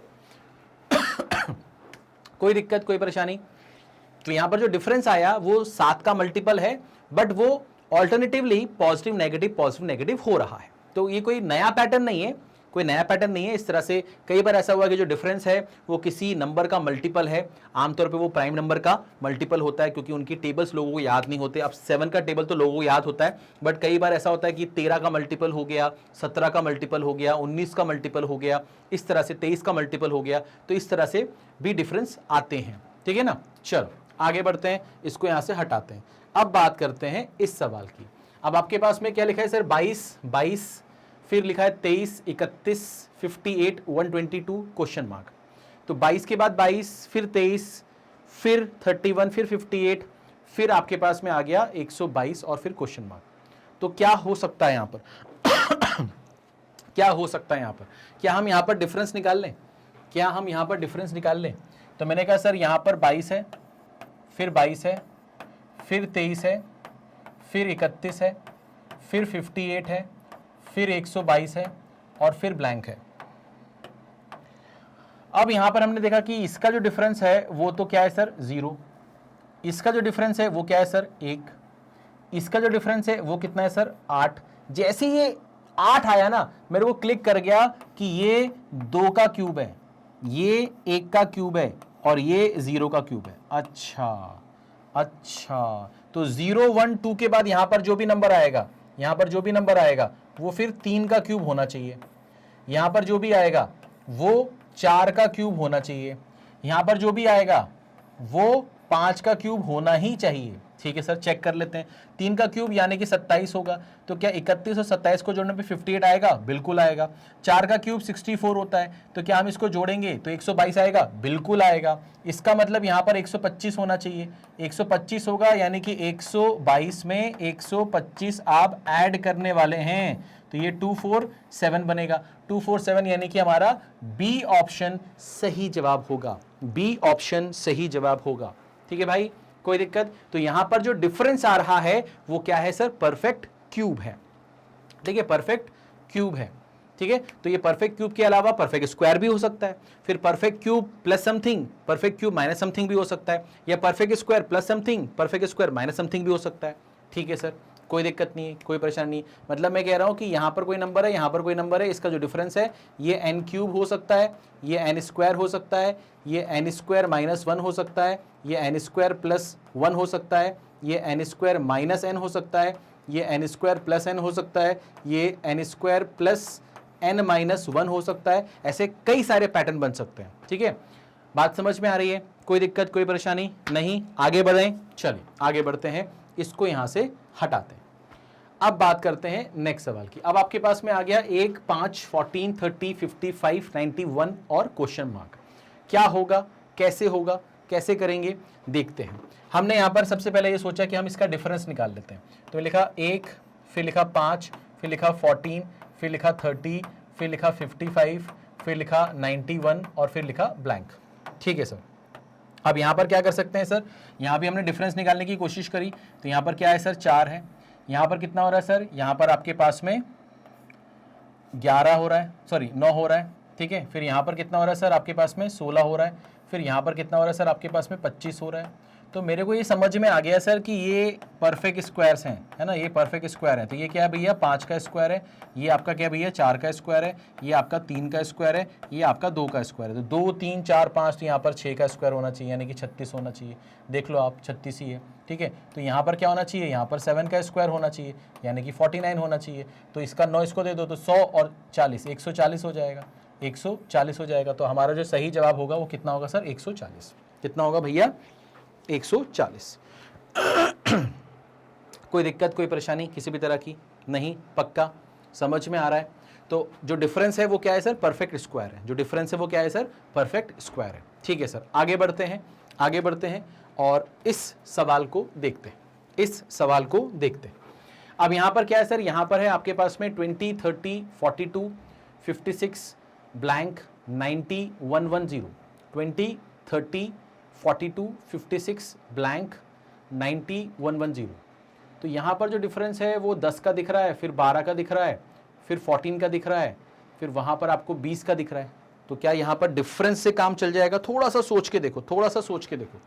कोई दिक्कत, कोई परेशानी? तो यहां पर जो डिफरेंस आया वो 7 का मल्टीपल है, बट वो ऑल्टरनेटिवली पॉजिटिव नेगेटिव हो रहा है। तो ये कोई नया पैटर्न नहीं है, कोई नया पैटर्न नहीं है। इस तरह से कई बार ऐसा हुआ कि जो डिफरेंस है वो किसी नंबर का मल्टीपल है, आमतौर पे वो प्राइम नंबर का मल्टीपल होता है, क्योंकि उनकी टेबल्स लोगों को याद नहीं होते। अब 7 का टेबल तो लोगों को याद होता है, बट कई बार ऐसा होता है कि 13 का मल्टीपल हो गया, 17 का मल्टीपल हो गया, 19 का मल्टीपल हो गया, इस तरह से 23 का मल्टीपल हो गया, तो इस तरह से भी डिफरेंस आते हैं, ठीक है ना। चलो आगे बढ़ते हैं, इसको यहां से हटाते हैं। अब बात करते हैं इस सवाल की। अब आपके पास में क्या लिखा है सर, 22, फिर लिखा है 23, 31, 58, 122 क्वेश्चन मार्क। तो 22 के बाद 22, फिर 23, फिर 31, फिर 58, फिर आपके पास में आ गया 122 और फिर क्वेश्चन मार्क। तो क्या हो सकता है यहां पर? क्या हो सकता है यहां पर? क्या हम यहां पर डिफरेंस निकाल लें? क्या हम यहां पर डिफरेंस निकाल लें? तो मैंने कहा सर यहां पर 22 है, फिर 22 है, फिर 23 है, फिर 31 है, फिर 58 है, फिर 122 है और फिर ब्लैंक है। अब यहां पर हमने देखा कि इसका जो डिफरेंस है वो तो क्या है सर, 0। इसका जो डिफरेंस है वो क्या है सर, 1। इसका जो डिफरेंस है वो कितना है सर, 8। जैसे ये 8 आया ना, मेरे को क्लिक कर गया कि ये 2 का क्यूब है, ये 1 का क्यूब है और ये 0 का क्यूब है। अच्छा, तो 0, 1, 2 के बाद यहां पर जो भी नंबर आएगा, यहां पर जो भी नंबर आएगा वो फिर 3 का क्यूब होना चाहिए। यहां पर जो भी आएगा वो 4 का क्यूब होना चाहिए। यहां पर जो भी आएगा वो 5 का क्यूब होना ही चाहिए, ठीक है सर। चेक कर लेते हैं, 3 का क्यूब यानी कि 27 होगा, तो क्या 31 और 27 को जोड़ने पे 58 आएगा? बिल्कुल आएगा। 4 का क्यूब 64 होता है, तो क्या हम इसको जोड़ेंगे तो 122 आएगा? बिल्कुल आएगा। इसका मतलब यहाँ पर 125 होना चाहिए, 125 होगा, यानी कि 122 में 125 आप ऐड करने वाले हैं, तो ये 247 बनेगा। 247 यानी कि हमारा बी ऑप्शन सही जवाब होगा, बी ऑप्शन सही जवाब होगा, ठीक है भाई, कोई दिक्कत? तो यहां पर जो डिफरेंस आ रहा है वो क्या है सर, परफेक्ट क्यूब है, ठीक है, परफेक्ट क्यूब है, ठीक है। तो ये परफेक्ट क्यूब के अलावा परफेक्ट स्क्वायर भी हो सकता है, फिर perfect cube plus something, perfect cube minus something भी हो सकता है, या perfect square plus something, perfect square minus something भी हो सकता है, ठीक है सर, कोई दिक्कत नहीं है, कोई परेशानी नहीं। मतलब मैं कह रहा हूं कि यहां पर कोई नंबर है, यहां पर कोई नंबर है, इसका जो डिफरेंस है ये n क्यूब हो सकता है, ये n स्क्वायर हो सकता है, ये n स्क्वायर -1 हो सकता है, ये n स्क्वायर +1 हो सकता है, ये n स्क्वायर -n हो सकता है, ये n स्क्वायर +n हो सकता है, ये n स्क्वायर n-1 हो सकता है, ऐसे कई सारे पैटर्न बन सकते हैं। ठीक है, बात समझ में आ रही है? कोई दिक्कत, कोई परेशानी नहीं? आगे बढ़ें, चलिए आगे बढ़ते हैं, इसको यहां से हटाते हैं। अब बात करते हैं नेक्स्ट सवाल की। अब आपके पास में आ गया 1, 5, 14, 30, 55, 91 और क्वेश्चन मार्क। क्या होगा, कैसे होगा, कैसे करेंगे, देखते हैं। हमने यहां पर सबसे पहले ये सोचा कि हम इसका डिफरेंस निकाल लेते हैं। तो लिखा 1, फिर लिखा 5, फिर लिखा 14, फिर लिखा 30, फिर लिखा 55, फिर लिखा 91 और फिर लिखा ब्लैंक। ठीक है सर। अब यहां पर क्या कर सकते हैं सर, यहां भी हमने डिफरेंस निकालने की कोशिश करी। तो यहां पर क्या है सर, 4 है। यहां पर कितना हो रहा है सर, यहां पर आपके पास में 11 हो रहा है, सॉरी 9 हो रहा है। ठीक है, फिर यहां पर कितना हो रहा है सर, आपके पास में 16 हो रहा है। फिर यहां पर कितना हो रहा है सर, आपके पास में 25 हो रहा है। तो मेरे को ये समझ में आ गया सर कि ये परफेक्ट स्क्वायर्स हैं, है ना, ये परफेक्ट स्क्वायर है। तो ये क्या है भैया, 5 का स्क्वायर है, ये आपका क्या भैया 4 का स्क्वायर है, ये आपका 3 का स्क्वायर है, ये आपका 2 का स्क्वायर है। तो 2, 3, 4, 5, तो यहाँ पर 6 का स्क्वायर होना चाहिए, यानी कि 36 होना चाहिए। देख लो आप, 36 ही है। ठीक है, तो यहाँ पर क्या होना चाहिए, यहाँ पर 7 का स्क्वायर होना चाहिए, यानी कि 49 होना चाहिए। तो इसका 9 इसको दे दो तो 100 और 40, 140 हो जाएगा, 140 हो जाएगा। तो हमारा जो सही जवाब होगा वो कितना होगा सर, 140। कितना होगा भैया, 140। कोई दिक्कत, कोई परेशानी किसी भी तरह की नहीं? पक्का समझ में आ रहा है? तो जो डिफरेंस है वो क्या है सर, परफेक्ट स्क्वायर है। जो डिफरेंस है वो क्या है सर, परफेक्ट स्क्वायर है। ठीक है सर, आगे बढ़ते हैं, आगे बढ़ते हैं और इस सवाल को देखते हैं, इस सवाल को देखते हैं। अब यहां पर क्या है सर, यहां पर है आपके पास में 20, 30, 42, 56, ब्लैंक 90, 110। 20, 30, 42, 56, ब्लैंक 90, 110। तो यहाँ पर जो डिफरेंस है वो 10 का दिख रहा है, फिर 12 का दिख रहा है, फिर 14 का दिख रहा है, फिर वहाँ पर आपको 20 का दिख रहा है। तो क्या यहाँ पर डिफरेंस से काम चल जाएगा? थोड़ा सा सोच के देखो, थोड़ा सा सोच के देखो।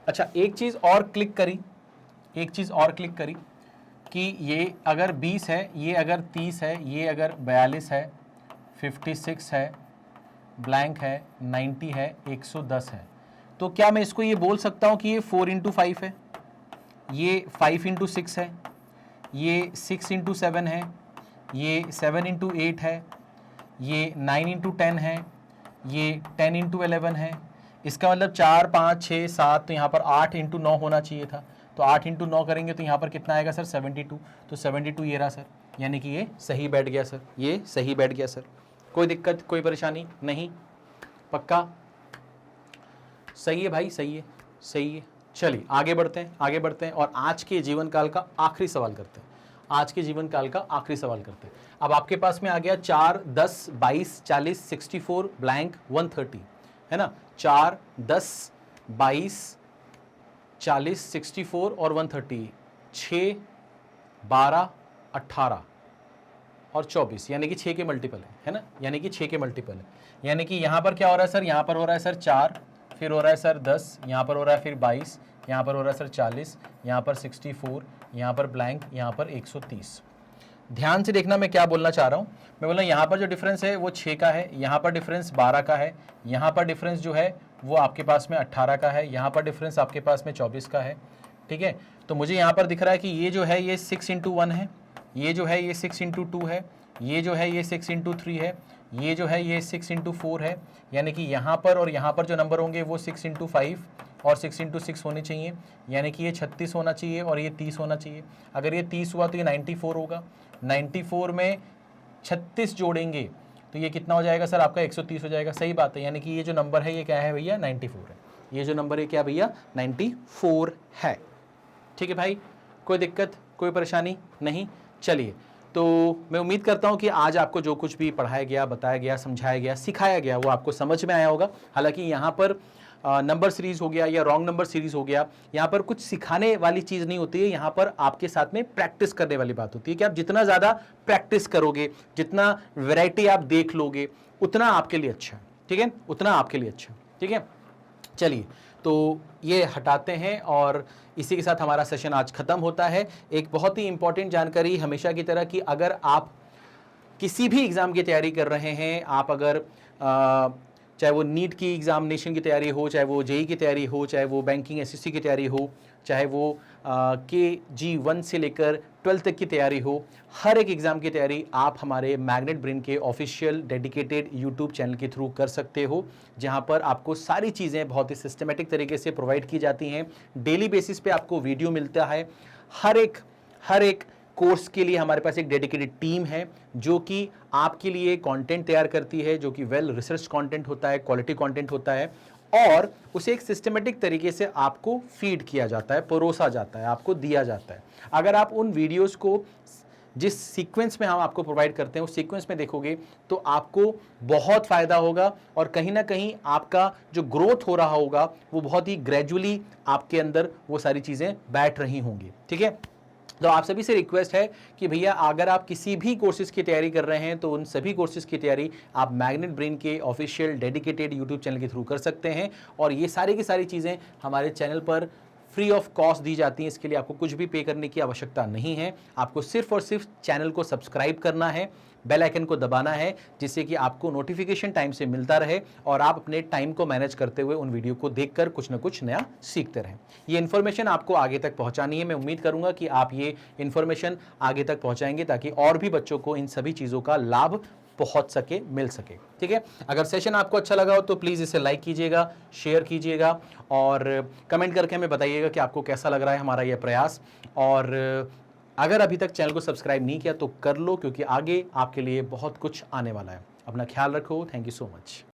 अच्छा, एक चीज और क्लिक करी, एक चीज और क्लिक करी कि ये अगर 20 है, ये अगर 30 है, ये अगर 42 है, 56 है, ब्लैंक है, 90 है, 110 है, तो क्या मैं इसको ये बोल सकता हूँ कि ये 4 इंटू 5 है, ये 5 इंटू 6 है, ये 6 इंटू 7 है, ये 7 इंटू 8 है, ये 9 इंटू 10 है, ये 10 इंटू 11 है। इसका मतलब 4, 5, 6, 7, तो यहाँ पर 8 इंटू 9 होना चाहिए था। तो 8 इंटू 9 करेंगे तो यहाँ पर कितना आएगा सर, 72। तो 72 ये रहा सर, यानी कि ये सही बैठ गया सर, ये सही बैठ गया सर। कोई दिक्कत, कोई परेशानी नहीं? पक्का सही है भाई, सही है, सही है। चलिए आगे बढ़ते हैं, आगे बढ़ते हैं और आज के जीवन काल का आखिरी सवाल करते हैं। आज के जीवन काल का आखिरी सवाल करते हैं। अब आपके पास में आ गया 4, 10, 22, 40, 64, ब्लैंक 130, है ना। 4, 10, 22, 40, 64 और 130, 6, 12, 18 और 24, यानी कि 6 के मल्टीपल है ना, यानी कि 6 के मल्टीपल है। यानी कि यहाँ पर क्या हो रहा है सर, यहाँ पर हो रहा है सर 4, फिर हो रहा है सर 10, यहाँ पर हो रहा है फिर 22, यहाँ पर हो रहा है सर 40, यहाँ पर 64, यहाँ पर ब्लैंक, यहाँ पर 130। ध्यान से देखना मैं क्या बोलना चाह रहा हूँ। मैं बोल रहा हूँ यहाँ पर जो डिफरेंस है वो 6 का है, यहाँ पर डिफरेंस 12 का है, यहाँ पर डिफरेंस जो है वो आपके पास में 18 का है, यहाँ पर डिफरेंस आपके पास में 24 का है। ठीक है, तो मुझे यहाँ पर दिख रहा है कि ये जो है ये 6 इंटू 1 है, ये जो है ये 6 इंटू 2 है, ये जो है ये 6 इंटू 3 है, ये जो है ये 6 इंटू 4 है। यानी कि यहाँ पर और यहाँ पर जो नंबर होंगे वो 6 इंटू 5 और 6 इंटू 6 होने चाहिए, यानी कि ये 36 होना चाहिए और ये 30 होना चाहिए। अगर ये 30 हुआ तो ये 94 होगा। 94 में 36 जोड़ेंगे तो ये कितना हो जाएगा सर, आपका 130 हो जाएगा। सही बात है, यानी कि ये जो नंबर है ये क्या है भैया, 94 है। ये जो नंबर है क्या भैया, 94 है। ठीक है भाई, कोई दिक्कत, कोई परेशानी नहीं? चलिए, तो मैं उम्मीद करता हूँ कि आज आपको जो कुछ भी पढ़ाया गया, बताया गया, समझाया गया, सिखाया गया वो आपको समझ में आया होगा। हालांकि यहाँ पर नंबर सीरीज हो गया या रॉन्ग नंबर सीरीज हो गया, यहाँ पर कुछ सिखाने वाली चीज़ नहीं होती है, यहाँ पर आपके साथ में प्रैक्टिस करने वाली बात होती है कि आप जितना ज़्यादा प्रैक्टिस करोगे, जितना वैरायटी आप देख लोगे, उतना आपके लिए अच्छा है। ठीक है, उतना आपके लिए अच्छा है। ठीक है, चलिए तो ये हटाते हैं और इसी के साथ हमारा सेशन आज खत्म होता है। एक बहुत ही इंपॉर्टेंट जानकारी हमेशा की तरह कि अगर आप किसी भी एग्ज़ाम की तैयारी कर रहे हैं, आप अगर चाहे वो नीट की एग्जामिनेशन की तैयारी हो, चाहे वो जेई की तैयारी हो, चाहे वो बैंकिंग एसएससी की तैयारी हो, चाहे वो KG1 से लेकर 12 तक की तैयारी हो, हर एक एग्जाम की तैयारी आप हमारे मैग्नेट ब्रेन के ऑफिशियल डेडिकेटेड यूट्यूब चैनल के थ्रू कर सकते हो, जहां पर आपको सारी चीज़ें बहुत ही सिस्टमेटिक तरीके से प्रोवाइड की जाती हैं। डेली बेसिस पे आपको वीडियो मिलता है। हर एक कोर्स के लिए हमारे पास एक डेडिकेटेड टीम है जो कि आपके लिए कंटेंट तैयार करती है, जो कि वेल रिसर्च कंटेंट होता है, क्वालिटी कंटेंट होता है, और उसे एक सिस्टमेटिक तरीके से आपको फीड किया जाता है, परोसा जाता है, आपको दिया जाता है। अगर आप उन वीडियोस को जिस सीक्वेंस में हम आपको प्रोवाइड करते हैं उस सीक्वेंस में देखोगे तो आपको बहुत फायदा होगा, और कहीं ना कहीं आपका जो ग्रोथ हो रहा होगा वो बहुत ही ग्रेजुअली आपके अंदर वो सारी चीजें बैठ रही होंगी। ठीक है, तो आप सभी से रिक्वेस्ट है कि भैया अगर आप किसी भी कोर्सेज की तैयारी कर रहे हैं तो उन सभी कोर्सेज की तैयारी आप मैग्नेट ब्रेन के ऑफिशियल डेडिकेटेड यूट्यूब चैनल के थ्रू कर सकते हैं, और ये सारी की सारी चीज़ें हमारे चैनल पर फ्री ऑफ कॉस्ट दी जाती हैं। इसके लिए आपको कुछ भी पे करने की आवश्यकता नहीं है। आपको सिर्फ और सिर्फ चैनल को सब्सक्राइब करना है, बेल आइकन को दबाना है, जिससे कि आपको नोटिफिकेशन टाइम से मिलता रहे और आप अपने टाइम को मैनेज करते हुए उन वीडियो को देखकर कुछ ना कुछ नया सीखते रहें। ये इन्फॉर्मेशन आपको आगे तक पहुंचानी है। मैं उम्मीद करूंगा कि आप ये इन्फॉर्मेशन आगे तक पहुंचाएंगे ताकि और भी बच्चों को इन सभी चीज़ों का लाभ पहुंच सके, मिल सके। ठीक है, अगर सेशन आपको अच्छा लगा हो तो प्लीज़ इसे लाइक कीजिएगा, शेयर कीजिएगा और कमेंट करके हमें बताइएगा कि आपको कैसा लग रहा है हमारा यह प्रयास। और अगर अभी तक चैनल को सब्सक्राइब नहीं किया तो कर लो, क्योंकि आगे आपके लिए बहुत कुछ आने वाला है। अपना ख्याल रखो। Thank you so much.